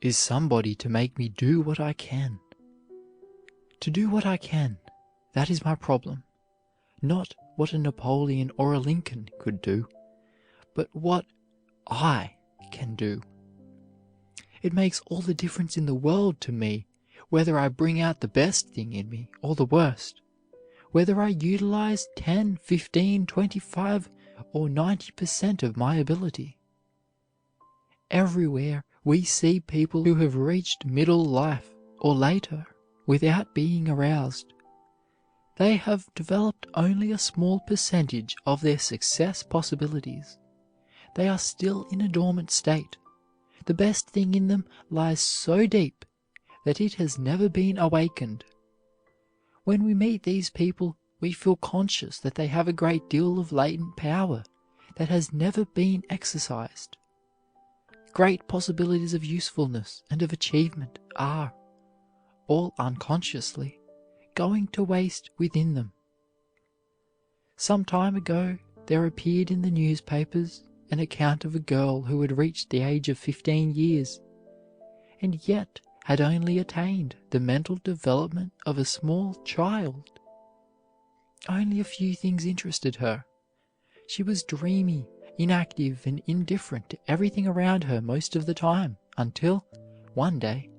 is somebody to make me do what I can. To do what I can, that is my problem. Not what a Napoleon or a Lincoln could do, but what I can do. It makes all the difference in the world to me whether I bring out the best thing in me or the worst, whether I utilize 10, 15, 25, or 90% of my ability. Everywhere we see people who have reached middle life or later without being aroused. They have developed only a small percentage of their success possibilities. They are still in a dormant state. The best thing in them lies so deep that it has never been awakened. When we meet these people, we feel conscious that they have a great deal of latent power that has never been exercised. Great possibilities of usefulness and of achievement are, all unconsciously, going to waste within them. Some time ago, there appeared in the newspapers an account of a girl who had reached the age of 15 years, and yet had only attained the mental development of a small child. Only a few things interested her. She was dreamy, inactive, and indifferent to everything around her most of the time, until, one day,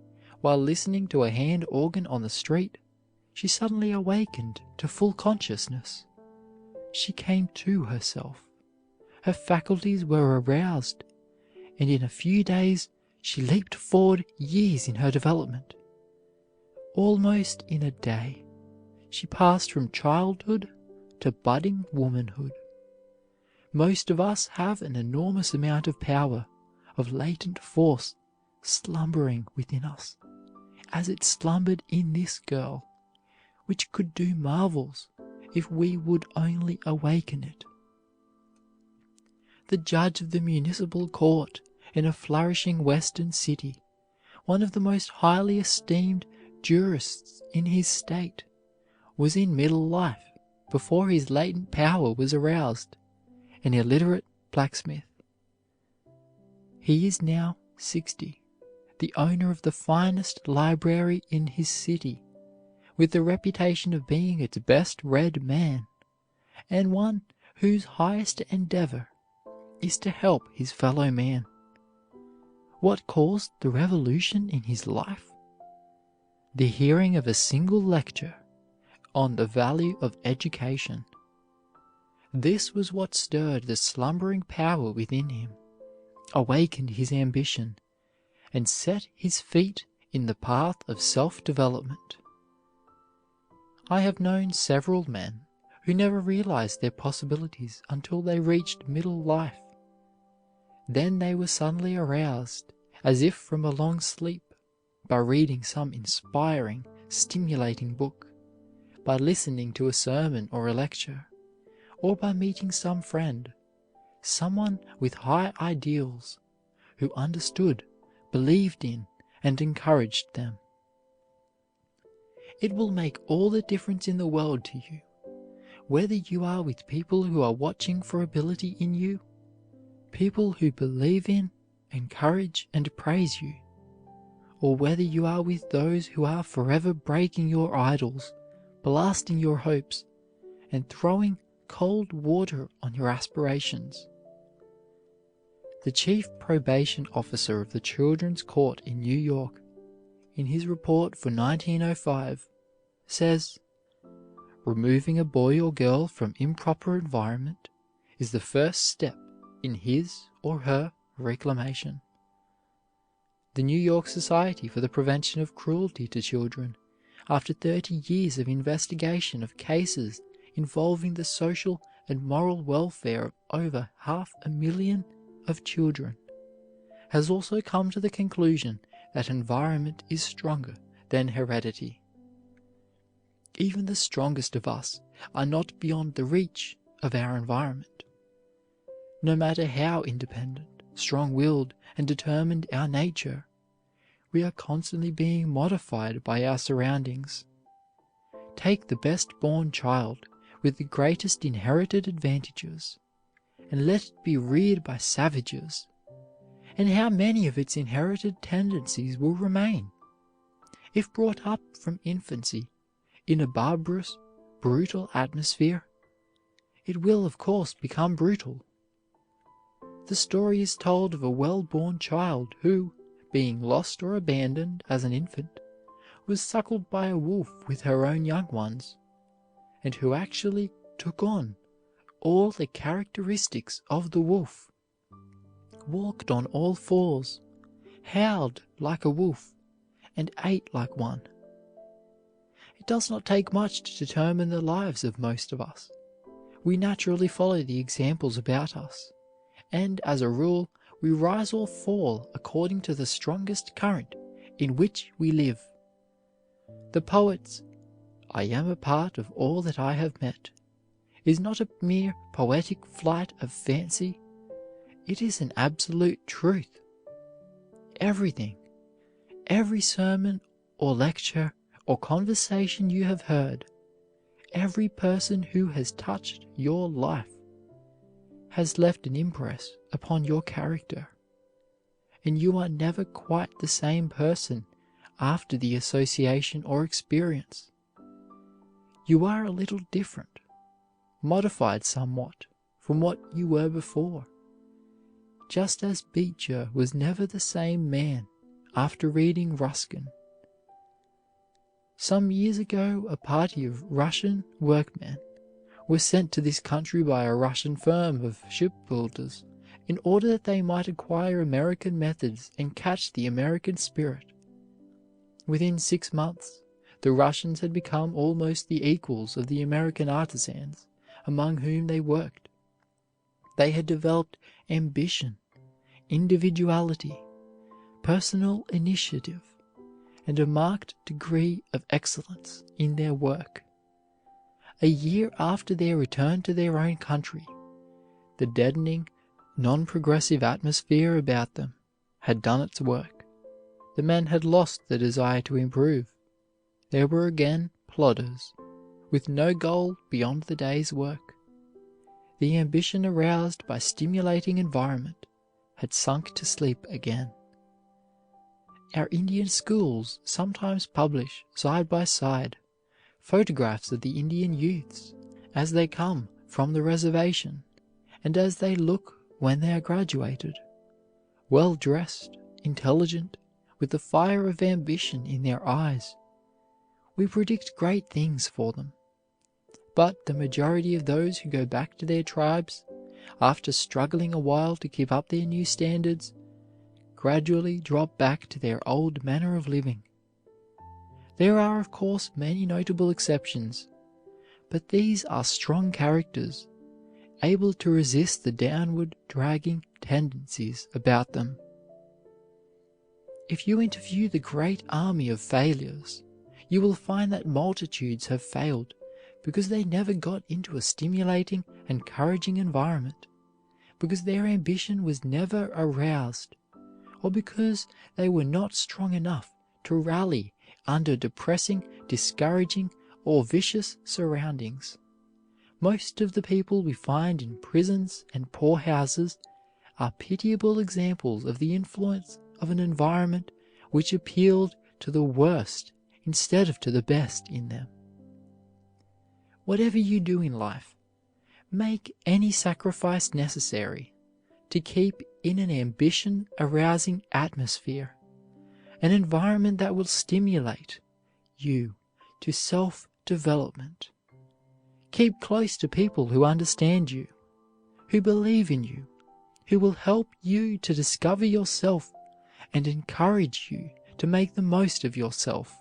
while listening to a hand organ on the street, she suddenly awakened to full consciousness. She came to herself. Her faculties were aroused, and in a few days she leaped forward years in her development. Almost in a day, she passed from childhood to budding womanhood. Most of us have an enormous amount of power, of latent force, slumbering within us, as it slumbered in this girl, which could do marvels if we would only awaken it. The judge of the municipal court in a flourishing western city, one of the most highly esteemed jurists in his state, was in middle life before his latent power was aroused, an illiterate blacksmith. He is now 60, the owner of the finest library in his city, with the reputation of being its best-read man, and one whose highest endeavor is to help his fellow man. What caused the revolution in his life? The hearing of a single lecture on the value of education. This was what stirred the slumbering power within him, awakened his ambition, and set his feet in the path of self-development. I have known several men who never realized their possibilities until they reached middle life. Then they were suddenly aroused, as if from a long sleep, by reading some inspiring, stimulating book, by listening to a sermon or a lecture, or by meeting some friend, someone with high ideals, who understood, believed in, and encouraged them. It will make all the difference in the world to you, whether you are with people who are watching for ability in you, people who believe in, encourage, and praise you, or whether you are with those who are forever breaking your idols, blasting your hopes, and throwing cold water on your aspirations. The chief probation officer of the Children's Court in New York, in his report for 1905, says, "Removing a boy or girl from improper environment is the first step in his or her reclamation." The New York Society for the Prevention of Cruelty to Children, after 30 years of investigation of cases involving the social and moral welfare of over 500,000 of children, has also come to the conclusion that environment is stronger than heredity. even the strongest of us are not beyond the reach of our environment. No matter how independent, strong-willed, and determined our nature, we are constantly being modified by our surroundings. Take the best-born child with the greatest inherited advantages, and let it be reared by savages, and how many of its inherited tendencies will remain? If brought up from infancy in a barbarous, brutal atmosphere, it will of course become brutal. The story is told of a well-born child who, being lost or abandoned as an infant, was suckled by a wolf with her own young ones, and who actually took on all the characteristics of the wolf, walked on all fours, howled like a wolf, and ate like one. It does not take much to determine the lives of most of us. We naturally follow the examples about us, and as a rule, we rise or fall according to the strongest current in which we live. The poet's "I am a part of all that I have met" is not a mere poetic flight of fancy. It is an absolute truth. Everything, every sermon or lecture or conversation you have heard, every person who has touched your life, has left an impress upon your character, and you are never quite the same person after the association or experience. You are a little different, modified somewhat from what you were before, just as Beecher was never the same man after reading Ruskin. Some years ago, a party of Russian workmen were sent to this country by a Russian firm of shipbuilders in order that they might acquire American methods and catch the American spirit. Within 6 months, the Russians had become almost the equals of the American artisans among whom they worked. They had developed ambition, individuality, personal initiative, and a marked degree of excellence in their work. A year after their return to their own country, the deadening, non-progressive atmosphere about them had done its work. The men had lost the desire to improve. They were again plodders, with no goal beyond the day's work. The ambition aroused by stimulating environment had sunk to sleep again. Our Indian schools sometimes publish, side by side, photographs of the Indian youths as they come from the reservation and as they look when they are graduated, well dressed, intelligent, with the fire of ambition in their eyes. We predict great things for them. But the majority of those who go back to their tribes, after struggling a while to keep up their new standards, gradually drop back to their old manner of living. There are, of course, many notable exceptions, but these are strong characters, able to resist the downward dragging tendencies about them. If you interview the great army of failures, you will find that multitudes have failed because they never got into a stimulating, encouraging environment, because their ambition was never aroused, or because they were not strong enough to rally under depressing, discouraging, or vicious surroundings. Most of the people we find in prisons and poorhouses are pitiable examples of the influence of an environment which appealed to the worst instead of to the best in them. Whatever you do in life, make any sacrifice necessary to keep in an ambition-arousing atmosphere, an environment that will stimulate you to self-development. Keep close to people who understand you, who believe in you, who will help you to discover yourself and encourage you to make the most of yourself.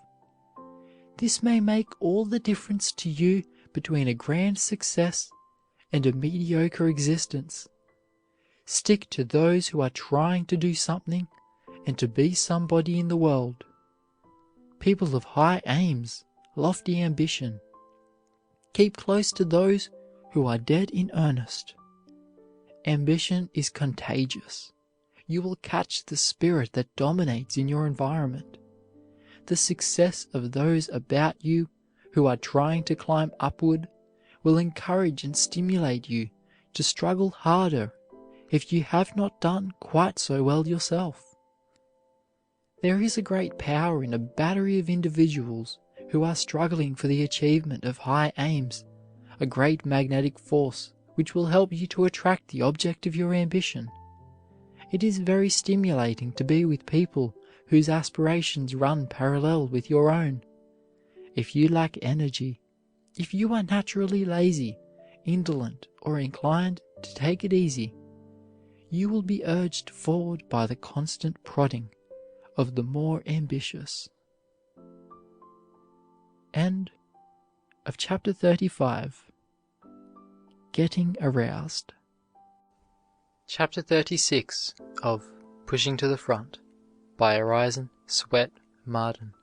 This may make all the difference to you between a grand success and a mediocre existence. Stick to those who are trying to do something and to be somebody in the world. People of high aims, lofty ambition, Keep close to those who are dead in earnest. Ambition is contagious. You will catch the spirit that dominates in your environment. The success of those about you who are trying to climb upward will encourage and stimulate you to struggle harder if you have not done quite so well yourself. There is a great power in a battery of individuals who are struggling for the achievement of high aims, a great magnetic force which will help you to attract the object of your ambition. It is very stimulating to be with people whose aspirations run parallel with your own. If you lack energy, if you are naturally lazy, indolent, or inclined to take it easy, you will be urged forward by the constant prodding of the more ambitious. End of chapter 35. Getting Aroused. Chapter 36 of Pushing to the Front by Orison Swett Marden.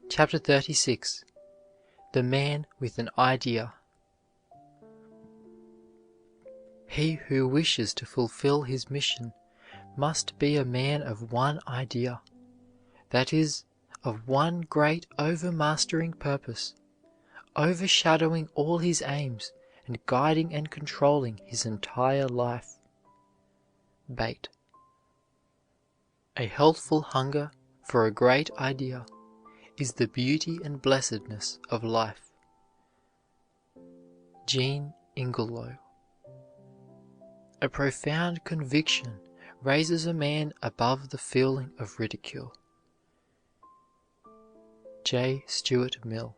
Chapter 36. The Man with an Idea. He who wishes to fulfill his mission must be a man of one idea, that is, of one great overmastering purpose, overshadowing all his aims and guiding and controlling his entire life. Bait. A healthful hunger for a great idea is the beauty and blessedness of life. Jean Ingelow. A profound conviction raises a man above the feeling of ridicule. J. Stuart Mill.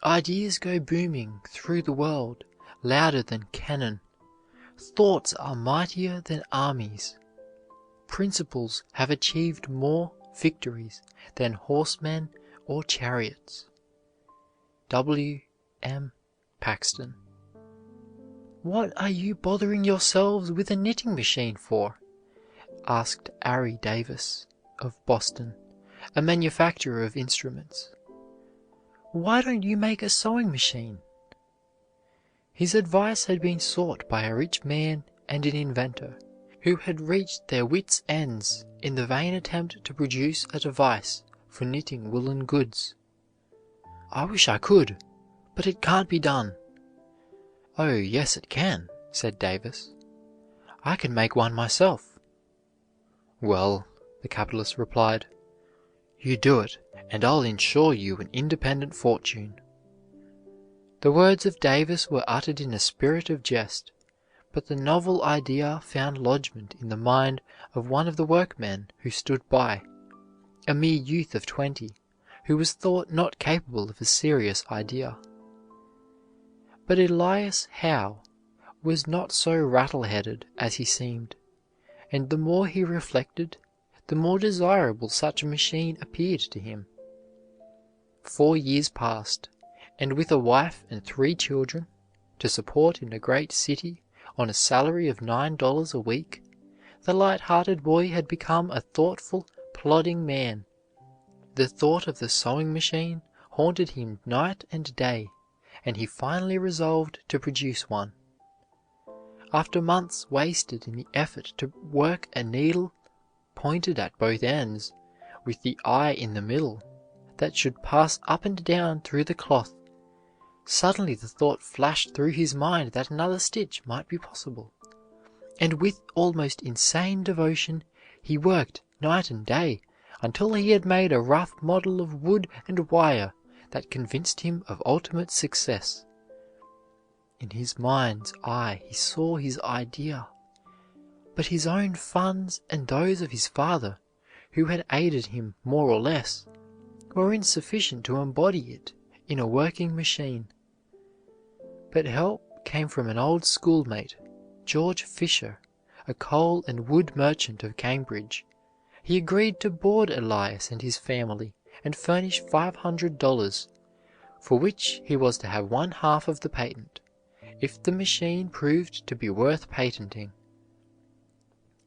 Ideas go booming through the world louder than cannon. Thoughts are mightier than armies. Principles have achieved more victories than horsemen or chariots. W. M. Paxton. What are you bothering yourselves with a knitting machine for? Asked Ari Davis of Boston, a manufacturer of instruments. Why don't you make a sewing machine? His advice had been sought by a rich man and an inventor who had reached their wits' ends in the vain attempt to produce a device for knitting woolen goods. I wish I could, but it can't be done. Oh, yes, it can, said Davis. I can make one myself. Well, the capitalist replied, you do it, and I'll insure you an independent fortune. The words of Davis were uttered in a spirit of jest, but the novel idea found lodgment in the mind of one of the workmen who stood by, a mere youth of 20, who was thought not capable of a serious idea. But Elias Howe was not so rattle-headed as he seemed, and the more he reflected, the more desirable such a machine appeared to him. 4 years passed, and with a wife and 3 children, to support in a great city on a salary of $9 a week, the light-hearted boy had become a thoughtful, plodding man. The thought of the sewing machine haunted him night and day, and he finally resolved to produce one. After months wasted in the effort to work a needle pointed at both ends, with the eye in the middle, that should pass up and down through the cloth, suddenly the thought flashed through his mind that another stitch might be possible, and with almost insane devotion he worked night and day until he had made a rough model of wood and wire that convinced him of ultimate success. In his mind's eye he saw his idea, but his own funds and those of his father, who had aided him more or less, were insufficient to embody it in a working machine. But help came from an old schoolmate, George Fisher, a coal and wood merchant of Cambridge. He agreed to board Elias and his family and furnish $500, for which he was to have 1/2 of the patent, if the machine proved to be worth patenting.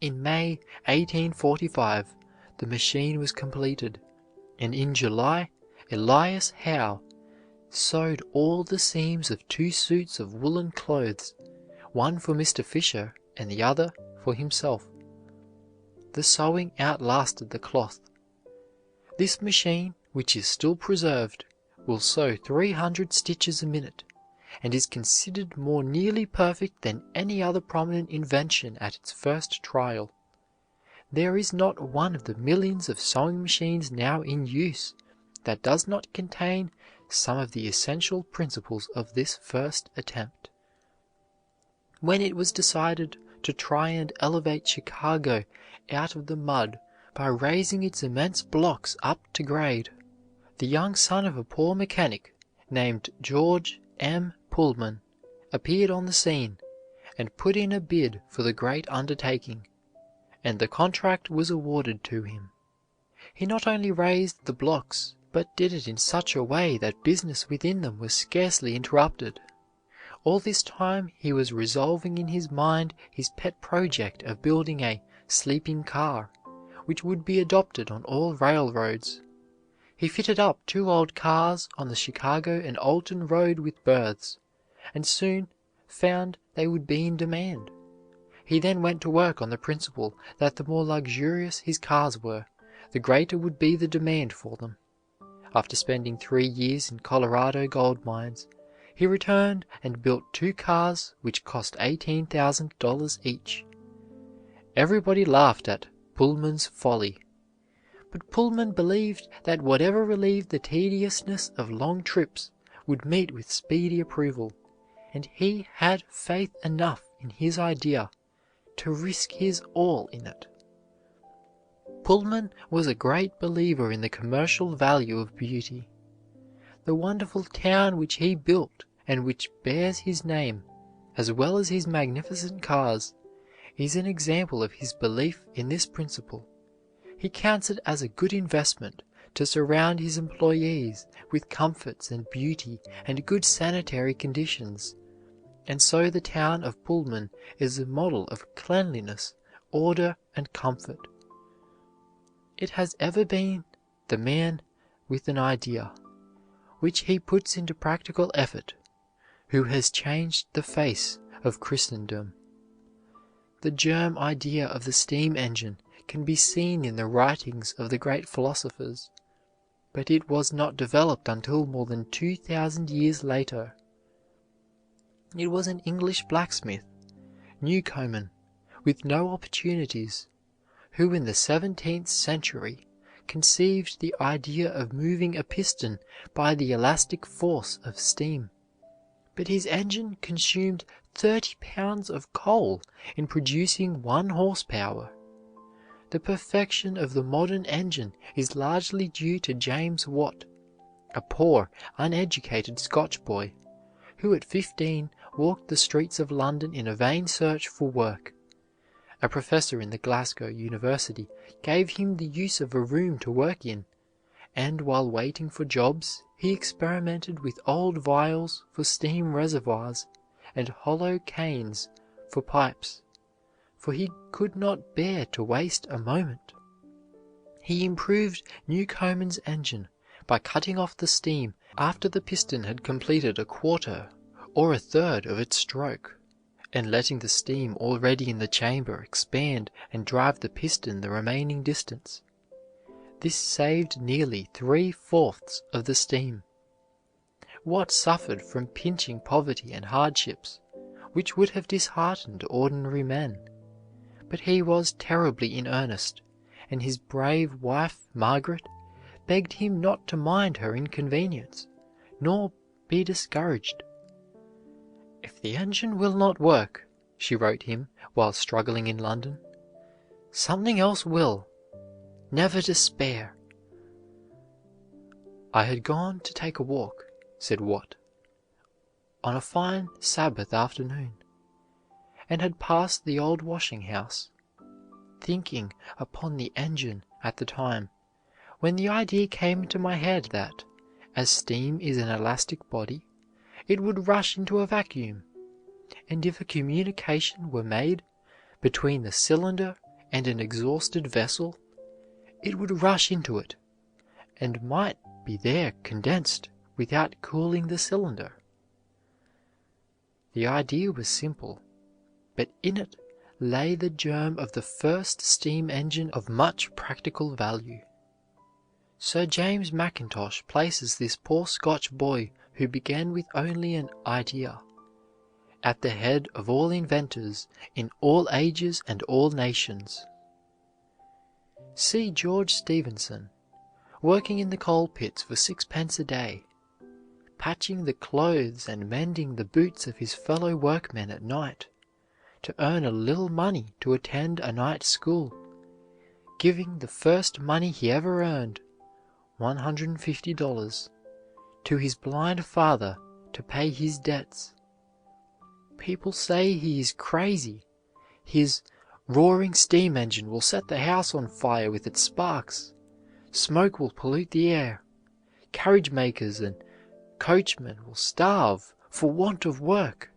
In May 1845, the machine was completed, and in July, Elias Howe sewed all the seams of 2 suits of woolen clothes, one for Mr. Fisher and the other for himself. The sewing outlasted the cloth. This machine, which is still preserved, will sew 300 stitches a minute, and is considered more nearly perfect than any other prominent invention at its first trial. There is not one of the millions of sewing machines now in use that does not contain some of the essential principles of this first attempt. When it was decided to try and elevate Chicago out of the mud by raising its immense blocks up to grade, the young son of a poor mechanic named George M. Pullman appeared on the scene and put in a bid for the great undertaking, and the contract was awarded to him. He not only raised the blocks, but did it in such a way that business within them was scarcely interrupted. All this time he was resolving in his mind his pet project of building a sleeping car, which would be adopted on all railroads. He fitted up 2 old cars on the Chicago and Alton Road with berths, and soon found they would be in demand. He then went to work on the principle that the more luxurious his cars were, the greater would be the demand for them. After spending 3 years in Colorado gold mines, he returned and built 2 cars which cost $18,000 each. Everybody laughed at Pullman's folly, but Pullman believed that whatever relieved the tediousness of long trips would meet with speedy approval, and he had faith enough in his idea to risk his all in it. Pullman was a great believer in the commercial value of beauty. The wonderful town which he built and which bears his name, as well as his magnificent cars, is an example of his belief in this principle. He counts it as a good investment to surround his employees with comforts and beauty and good sanitary conditions, and so the town of Pullman is a model of cleanliness, order, and comfort. It has ever been the man with an idea, which he puts into practical effort, who has changed the face of Christendom. The germ idea of the steam engine can be seen in the writings of the great philosophers, but it was not developed until more than 2,000 years later. It was an English blacksmith, Newcomen, with no opportunities, who in the 17th century conceived the idea of moving a piston by the elastic force of steam, but his engine consumed 30 pounds of coal in producing 1 horsepower. The perfection of the modern engine is largely due to James Watt, a poor, uneducated Scotch boy, who at 15 walked the streets of London in a vain search for work. A professor in the Glasgow University gave him the use of a room to work in, and while waiting for jobs he experimented with old vials for steam reservoirs and hollow canes for pipes, for he could not bear to waste a moment. He improved Newcomen's engine by cutting off the steam after the piston had completed a quarter or a third of its stroke, and letting the steam already in the chamber expand and drive the piston the remaining distance. This saved nearly 3/4 of the steam. Watt suffered from pinching poverty and hardships, which would have disheartened ordinary men, but he was terribly in earnest, and his brave wife, Margaret, begged him not to mind her inconvenience, nor be discouraged. "If the engine will not work," she wrote him while struggling in London, "something else will. Never despair." "I had gone to take a walk," said Watt, "on a fine Sabbath afternoon, and had passed the old washing house, thinking upon the engine at the time, when the idea came into my head that, as steam is an elastic body, it would rush into a vacuum, and if a communication were made between the cylinder and an exhausted vessel, it would rush into it, and might be there condensed without cooling the cylinder. The idea was simple, but in it lay the germ of the first steam engine of much practical value. Sir James Mackintosh places this poor Scotch boy who began with only an idea at the head of all inventors in all ages and all nations. See George Stephenson, working in the coal pits for sixpence a day, patching the clothes and mending the boots of his fellow workmen at night, to earn a little money to attend a night school, giving the first money he ever earned, $150, to his blind father to pay his debts. People say he is crazy. His roaring steam engine will set the house on fire with its sparks. Smoke will pollute the air. Carriage makers and coachmen will starve for want of work.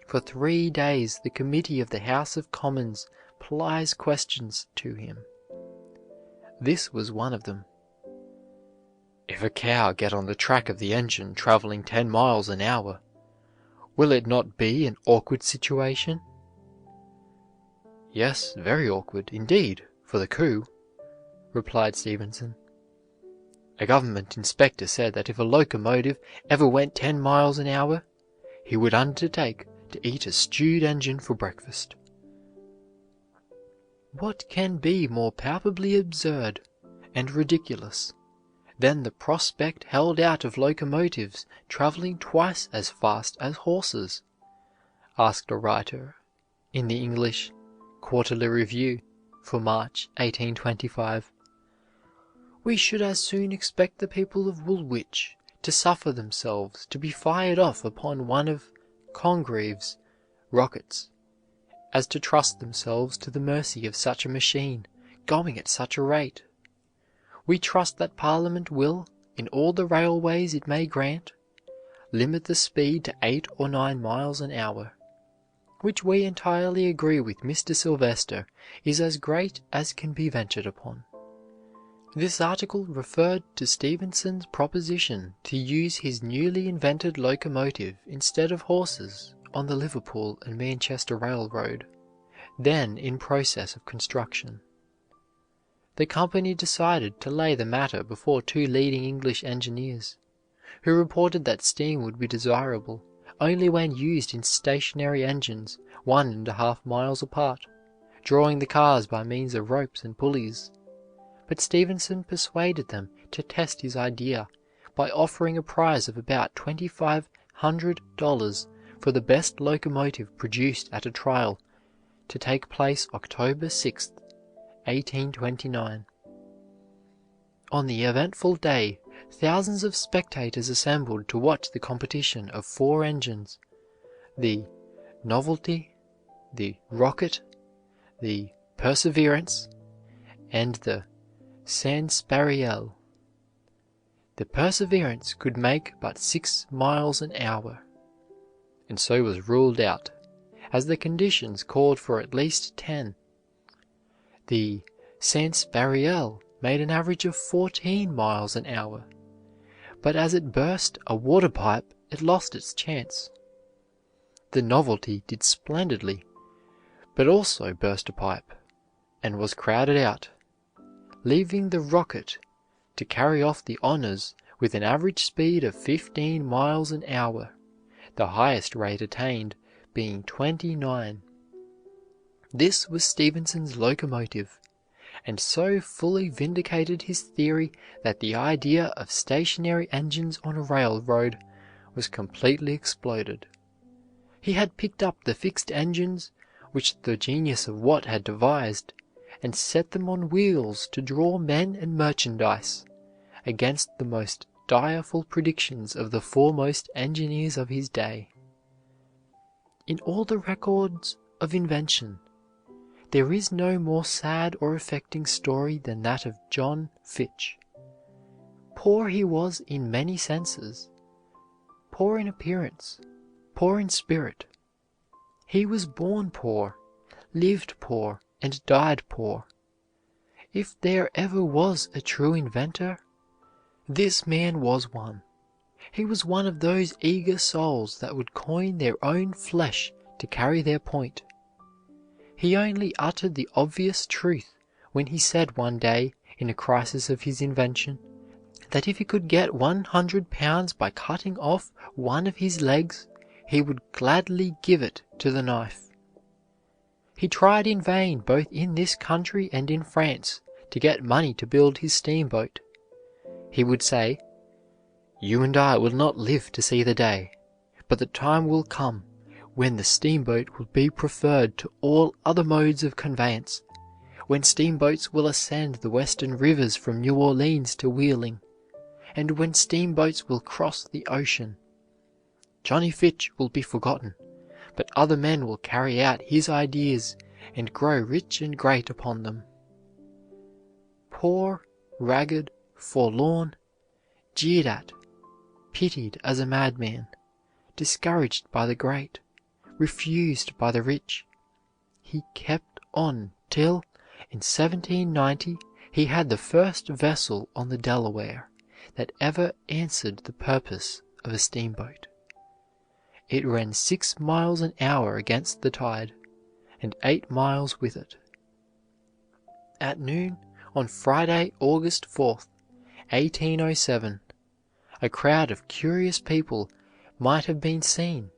For 3 days the committee of the House of Commons plies questions to him. This was one of them. If a cow get on the track of the engine traveling 10 miles an hour, will it not be an awkward situation? Yes, very awkward, indeed, for the coup, replied Stephenson. A government inspector said that if a locomotive ever went 10 miles an hour, he would undertake to eat a stewed engine for breakfast. What can be more palpably absurd and ridiculous than the prospect held out of locomotives traveling twice as fast as horses? Asked a writer in the English Quarterly Review for March 1825. We should as soon expect the people of Woolwich to suffer themselves to be fired off upon one of Congreve's rockets, as to trust themselves to the mercy of such a machine going at such a rate. We trust that Parliament will, in all the railways it may grant, limit the speed to 8 or 9 miles an hour, which we entirely agree with Mr. Sylvester is as great as can be ventured upon. This article referred to Stephenson's proposition to use his newly invented locomotive instead of horses on the Liverpool and Manchester Railroad, then in process of construction. The company decided to lay the matter before 2 leading English engineers, who reported that steam would be desirable only when used in stationary engines 1½ miles apart, drawing the cars by means of ropes and pulleys. But Stephenson persuaded them to test his idea by offering a prize of about $2,500 for the best locomotive produced at a trial to take place October 6, 1829. On the eventful day, thousands of spectators assembled to watch the competition of 4 engines, the Novelty, the Rocket, the Perseverance, and the Sanspareil. The Perseverance could make but 6 miles an hour, and so was ruled out, as the conditions called for at least 10. The Sanspareil made an average of 14 miles an hour, but as it burst a water pipe, it lost its chance. The Novelty did splendidly, but also burst a pipe, and was crowded out, leaving the Rocket to carry off the honors with an average speed of 15 miles an hour, the highest rate attained being 29. This was Stephenson's locomotive, and so fully vindicated his theory that the idea of stationary engines on a railroad was completely exploded. He had picked up the fixed engines which the genius of Watt had devised, and set them on wheels to draw men and merchandise, against the most direful predictions of the foremost engineers of his day. In all the records of invention, there is no more sad or affecting story than that of John Fitch. Poor he was in many senses, poor in appearance, poor in spirit. He was born poor, lived poor, and died poor. If there ever was a true inventor, This man was one. He was one of those eager souls that would coin their own flesh to carry their point. He only uttered the obvious truth when he said one day, in a crisis of his invention, that if he could get £100 by cutting off one of his legs, he would gladly give it to the knife. He tried in vain both in this country and in France to get money to build his steamboat. He would say, "You and I will not live to see the day, but the time will come when the steamboat will be preferred to all other modes of conveyance, when steamboats will ascend the western rivers from New Orleans to Wheeling, and when steamboats will cross the ocean. Johnny Fitch will be forgotten, but other men will carry out his ideas and grow rich and great upon them." Poor, ragged, forlorn, jeered at, pitied as a madman, discouraged by the great, refused by the rich, he kept on till, in 1790, he had the first vessel on the Delaware that ever answered the purpose of a steamboat. It ran 6 miles an hour against the tide, and 8 miles with it. At noon on Friday, August 4th, 1807, a crowd of curious people might have been seen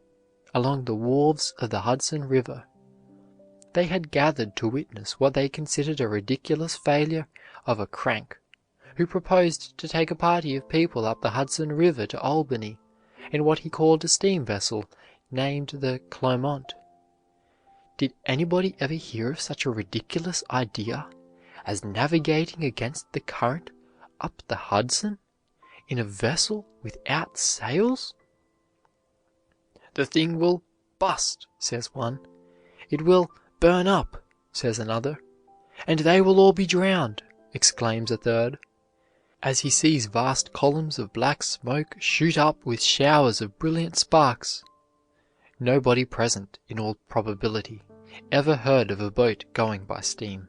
along the wharves of the Hudson River. They had gathered to witness what they considered a ridiculous failure of a crank, who proposed to take a party of people up the Hudson River to Albany in what he called a steam vessel named the Clermont. Did anybody ever hear of such a ridiculous idea as navigating against the current up the Hudson in a vessel without sails? "The thing will bust," says one. "It will burn up," says another. "And they will all be drowned," exclaims a third, as he sees vast columns of black smoke shoot up with showers of brilliant sparks. Nobody present, in all probability, ever heard of a boat going by steam.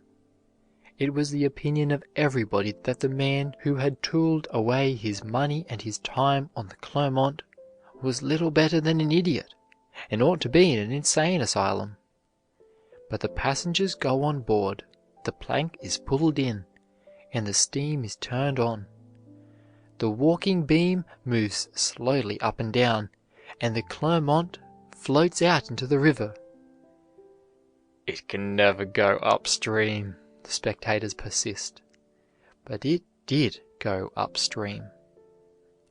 It was the opinion of everybody that the man who had tooled away his money and his time on the Clermont was little better than an idiot, and ought to be in an insane asylum. But the passengers go on board, the plank is pulled in, and the steam is turned on. The walking beam moves slowly up and down, and the Clermont floats out into the river. "It can never go upstream," the spectators persist. But it did go upstream.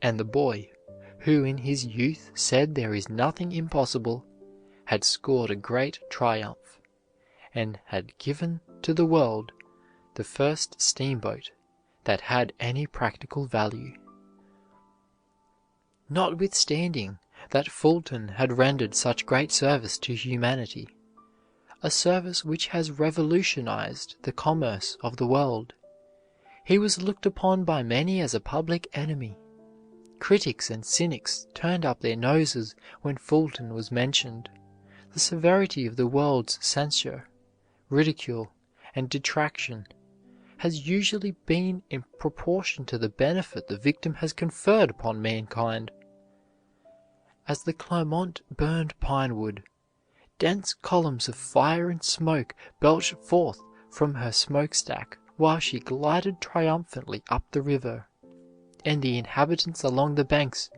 And the boy, who in his youth said there is nothing impossible, had scored a great triumph, and had given to the world the first steamboat that had any practical value. Notwithstanding that Fulton had rendered such great service to humanity, a service which has revolutionized the commerce of the world, he was looked upon by many as a public enemy. Critics and cynics turned up their noses when Fulton was mentioned. The severity of the world's censure, ridicule, and detraction has usually been in proportion to the benefit the victim has conferred upon mankind. As the Clermont burned pine wood, dense columns of fire and smoke belched forth from her smokestack while she glided triumphantly up the river, and the inhabitants along the banks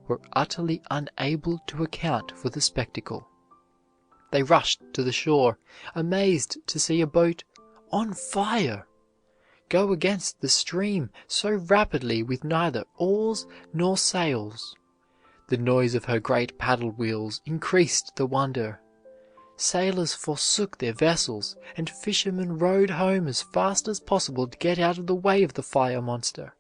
were utterly unable to account for the spectacle. They rushed to the shore, amazed to see a boat on fire go against the stream so rapidly with neither oars nor sails. The noise of her great paddle wheels increased the wonder. Sailors forsook their vessels, and fishermen rowed home as fast as possible to get out of the way of the fire monster.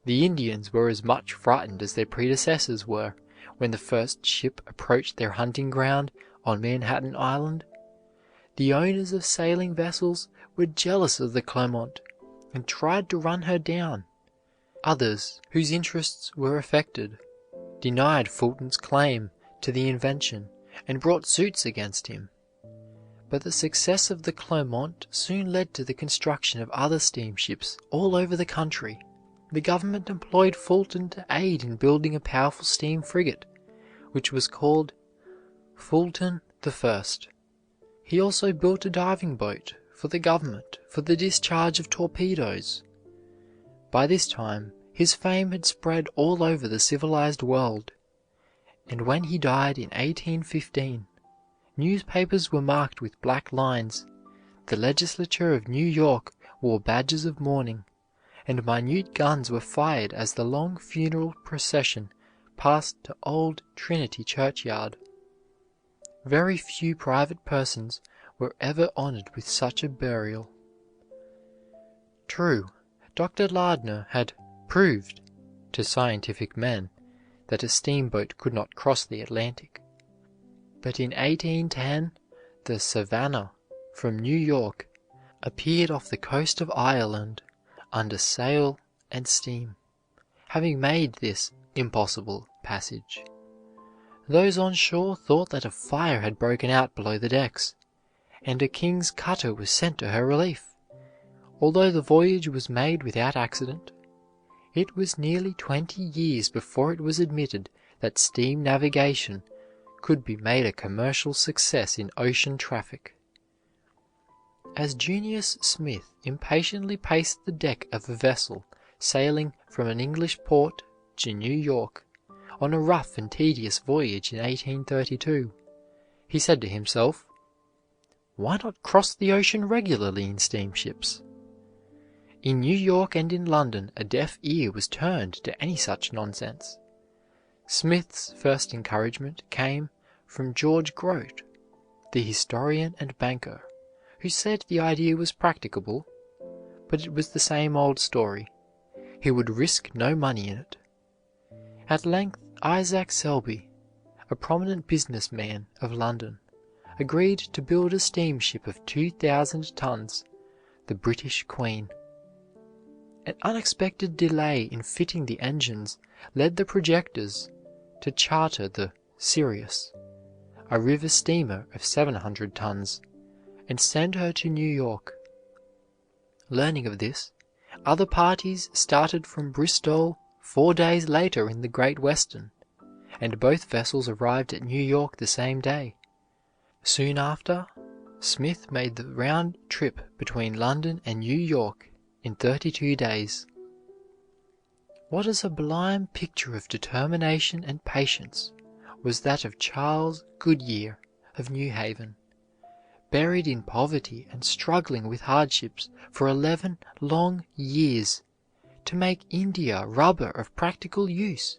The Indians were as much frightened as their predecessors were when the first ship approached their hunting ground on Manhattan Island. The owners of sailing vessels were jealous of the Clermont and tried to run her down. Others, whose interests were affected, denied Fulton's claim to the invention and brought suits against him. But the success of the Clermont soon led to the construction of other steamships all over the country. the government employed Fulton to aid in building a powerful steam frigate, which was called Fulton I. He also built a diving boat for the government for the discharge of torpedoes. By this time, his fame had spread all over the civilized world, and when he died in 1815, newspapers were marked with black lines, the legislature of New York wore badges of mourning, and minute guns were fired as the long funeral procession passed to Old Trinity Churchyard. Very few private persons were ever honored with such a burial. True, Dr. Lardner had proved to scientific men that a steamboat could not cross the Atlantic. But in 1810, the Savannah from New York appeared off the coast of Ireland under sail and steam, having made this impossible passage. Those on shore thought that a fire had broken out below the decks, and a king's cutter was sent to her relief. Although the voyage was made without accident, it was nearly 20 years before it was admitted that steam navigation could be made a commercial success in ocean traffic. As Junius Smith impatiently paced the deck of a vessel sailing from an English port to New York on a rough and tedious voyage in 1832, he said to himself, "Why not cross the ocean regularly in steamships?" In New York and in London a deaf ear was turned to any such nonsense. Smith's first encouragement came from George Grote, the historian and banker, who said the idea was practicable, but it was the same old story. He would risk no money in it. At length Isaac Selby, a prominent business man of London, agreed to build a steamship of 2,000 tons, the British Queen. An unexpected delay in fitting the engines led the projectors to charter the Sirius, a river steamer of 700 tons, and send her to New York. Learning of this, other parties started from Bristol 4 days later in the Great Western, and both vessels arrived at New York the same day. Soon after, Smith made the round trip between London and New York in 32 days. What a sublime picture of determination and patience was that of Charles Goodyear of New Haven, buried in poverty and struggling with hardships for 11 long years to make India rubber of practical use.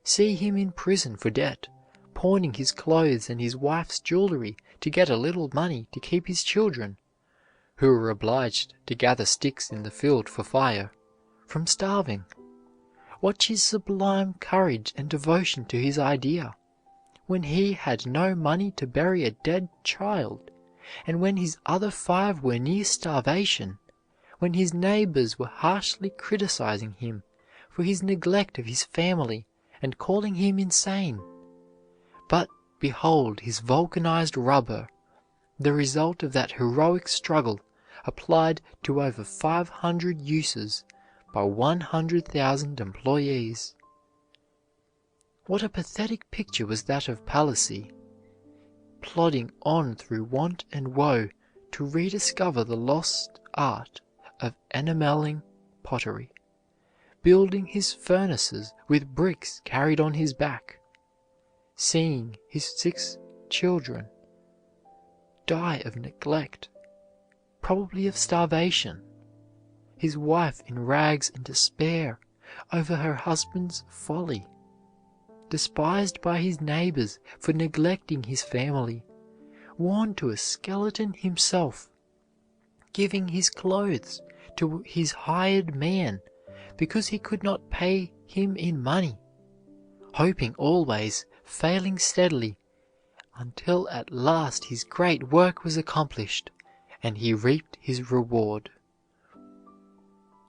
See him in prison for debt, pawning his clothes and his wife's jewelry to get a little money to keep his children, who were obliged to gather sticks in the field for fire, from starving. Watch his sublime courage and devotion to his idea, when he had no money to bury a dead child, and when his other 5 were near starvation, when his neighbors were harshly criticizing him for his neglect of his family and calling him insane. But behold his vulcanized rubber, the result of that heroic struggle applied to over 500 uses by 100,000 employees. What a pathetic picture was that of Palissy, plodding on through want and woe to rediscover the lost art of enamelling pottery, building his furnaces with bricks carried on his back, seeing his 6 children die of neglect, probably of starvation, his wife in rags and despair over her husband's folly, despised by his neighbors for neglecting his family, worn to a skeleton himself, giving his clothes to his hired man because he could not pay him in money, hoping always, failing steadily, until at last his great work was accomplished and he reaped his reward.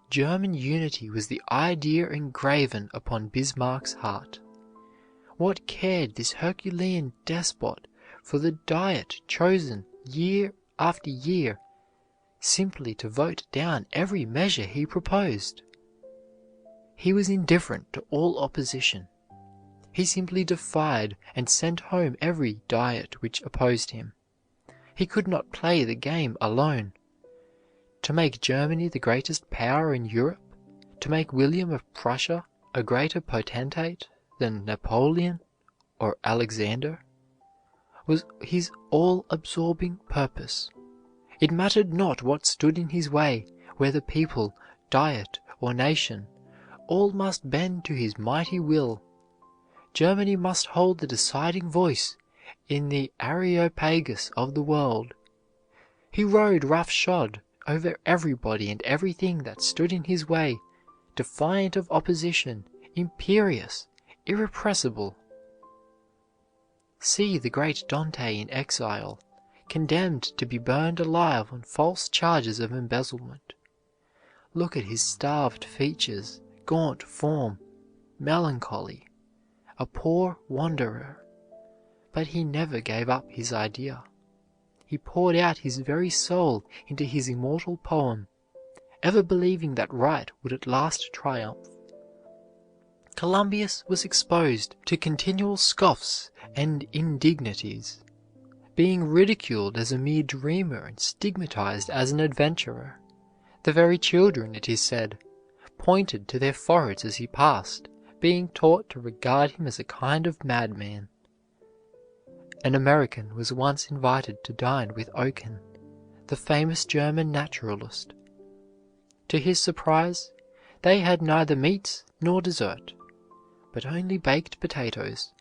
German unity was the idea engraven upon Bismarck's heart. What cared this Herculean despot for the Diet chosen year after year simply to vote down every measure he proposed? He was indifferent to all opposition. He simply defied and sent home every diet which opposed him. He could not play the game alone. To make Germany the greatest power in Europe, to make William of Prussia a greater potentate than Napoleon or Alexander, was his all-absorbing purpose. It mattered not what stood in his way, whether people, diet, or nation, all must bend to his mighty will. Germany must hold the deciding voice in the Areopagus of the world. He rode roughshod over everybody and everything that stood in his way, defiant of opposition, imperious, irrepressible. See the great Dante in exile, condemned to be burned alive on false charges of embezzlement. Look at his starved features, gaunt form, melancholy, a poor wanderer. But he never gave up his idea. He poured out his very soul into his immortal poem, ever believing that right would at last triumph. Columbus was exposed to continual scoffs and indignities, being ridiculed as a mere dreamer and stigmatized as an adventurer. The very children, it is said, pointed to their foreheads as he passed, being taught to regard him as a kind of madman. An American was once invited to dine with Oken, the famous German naturalist. To his surprise, they had neither meats nor dessert, but only baked potatoes.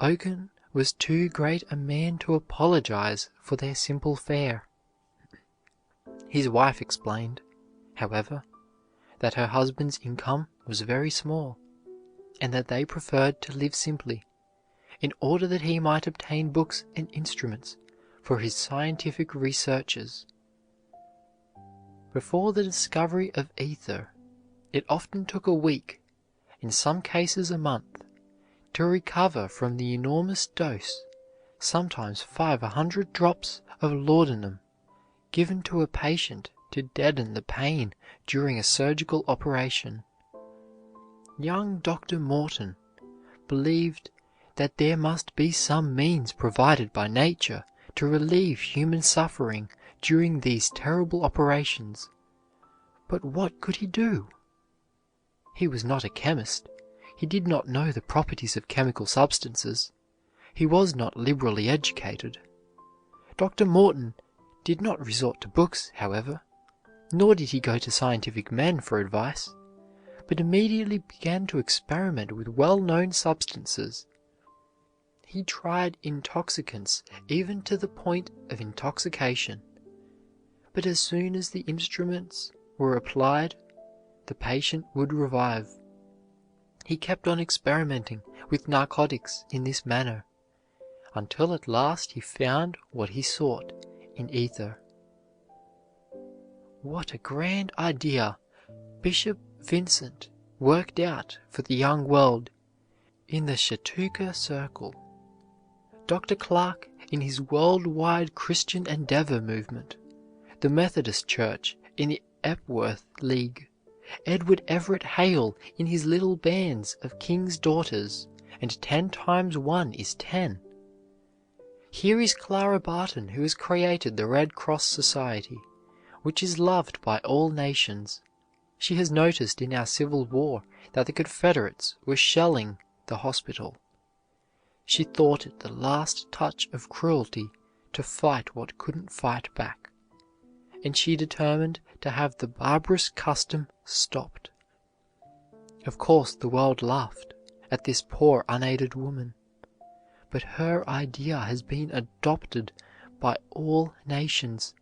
Oken was too great a man to apologize for their simple fare. His wife explained, however, that her husband's income was very small, and that they preferred to live simply, in order that he might obtain books and instruments for his scientific researches. Before the discovery of ether, it often took a week, in some cases a month, to recover from the enormous dose, sometimes 500 drops of laudanum, given to a patient to deaden the pain during a surgical operation. Young Dr. Morton believed that there must be some means provided by nature to relieve human suffering during these terrible operations. But what could he do? He was not a chemist. He did not know the properties of chemical substances. He was not liberally educated. Dr. Morton did not resort to books, however, nor did he go to scientific men for advice, but immediately began to experiment with well-known substances. He tried intoxicants even to the point of intoxication, but as soon as the instruments were applied, the patient would revive. He kept on experimenting with narcotics in this manner, until at last he found what he sought in ether. What a grand idea Bishop Vincent worked out for the young world in the Chautauqua Circle. Dr. Clark in his worldwide Christian Endeavor movement, the Methodist Church in the Epworth League, Edward Everett Hale in his little bands of King's Daughters, and 10 times 1 is 10. Here is Clara Barton, who has created the Red Cross Society, which is loved by all nations. She has noticed in our Civil War that the Confederates were shelling the hospital. She thought it the last touch of cruelty to fight what couldn't fight back, and she determined to have the barbarous custom stopped. Of course the world laughed at this poor unaided woman, but her idea has been adopted by all nations,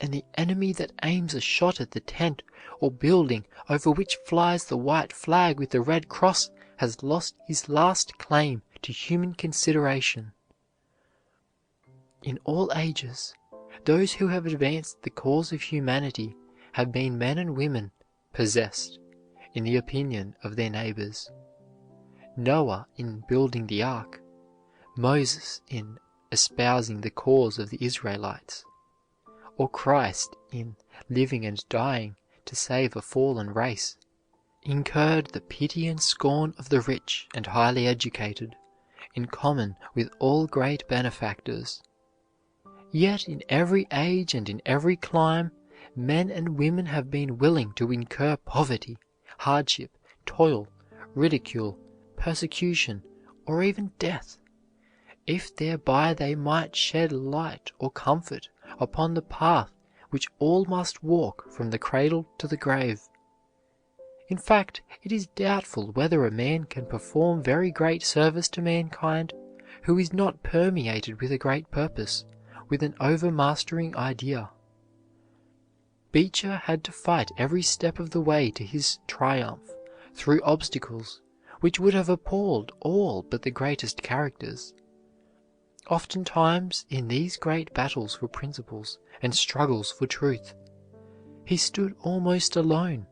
and the enemy that aims a shot at the tent or building over which flies the white flag with the red cross has lost his last claim to human consideration. In all ages, those who have advanced the cause of humanity have been men and women possessed, in the opinion of their neighbors. Noah in building the ark, Moses in espousing the cause of the Israelites, or Christ in living and dying to save a fallen race, incurred the pity and scorn of the rich and highly educated, in common with all great benefactors. Yet in every age and in every clime, men and women have been willing to incur poverty, hardship, toil, ridicule, persecution, or even death, if thereby they might shed light or comfort upon the path which all must walk from the cradle to the grave. In fact, it is doubtful whether a man can perform very great service to mankind who is not permeated with a great purpose, with an overmastering idea. Beecher had to fight every step of the way to his triumph through obstacles which would have appalled all but the greatest characters. Oftentimes, in these great battles for principles and struggles for truth, he stood almost alone,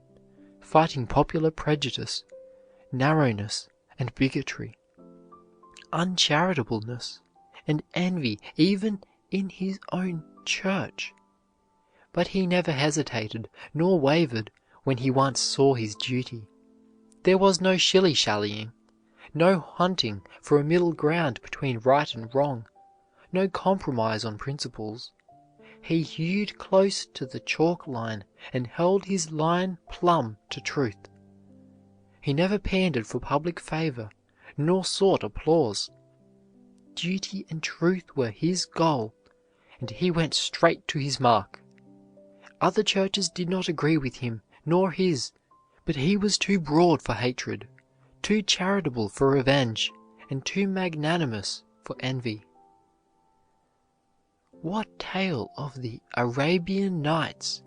fighting popular prejudice, narrowness and bigotry, uncharitableness and envy even in his own church. But he never hesitated nor wavered when he once saw his duty. There was no shilly-shallying, no hunting for a middle ground between right and wrong, no compromise on principles. He hewed close to the chalk line and held his line plumb to truth. He never pandered for public favor, nor sought applause. Duty and truth were his goal, and he went straight to his mark. Other churches did not agree with him, nor his, but he was too broad for hatred, too charitable for revenge, and too magnanimous for envy. What tale of the Arabian Nights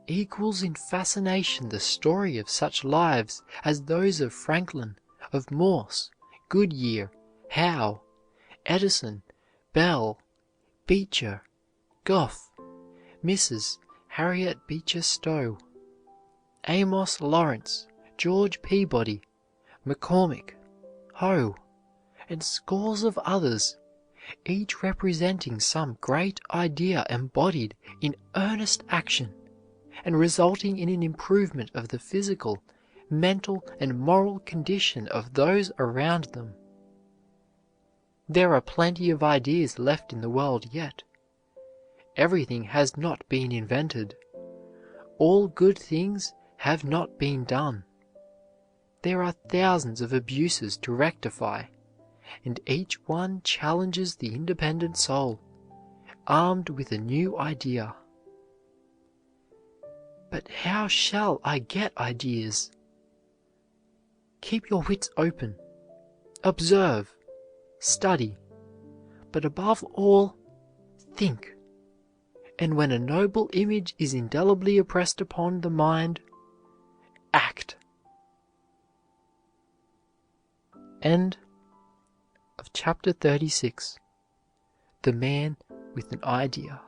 equals in fascination the story of such lives as those of Franklin, of Morse, Goodyear, Howe, Edison, Bell, Beecher, Gough, Mrs. Harriet Beecher Stowe, Amos Lawrence, George Peabody, McCormick, Hoe, and scores of others, each representing some great idea embodied in earnest action, and resulting in an improvement of the physical, mental, and moral condition of those around them. There are plenty of ideas left in the world yet. Everything has not been invented. All good things have not been done. There are thousands of abuses to rectify, and each one challenges the independent soul, armed with a new idea. But how shall I get ideas? Keep your wits open. Observe. Study. But above all, think. And when a noble image is indelibly impressed upon the mind, act. End of chapter 36. The Man with an Idea.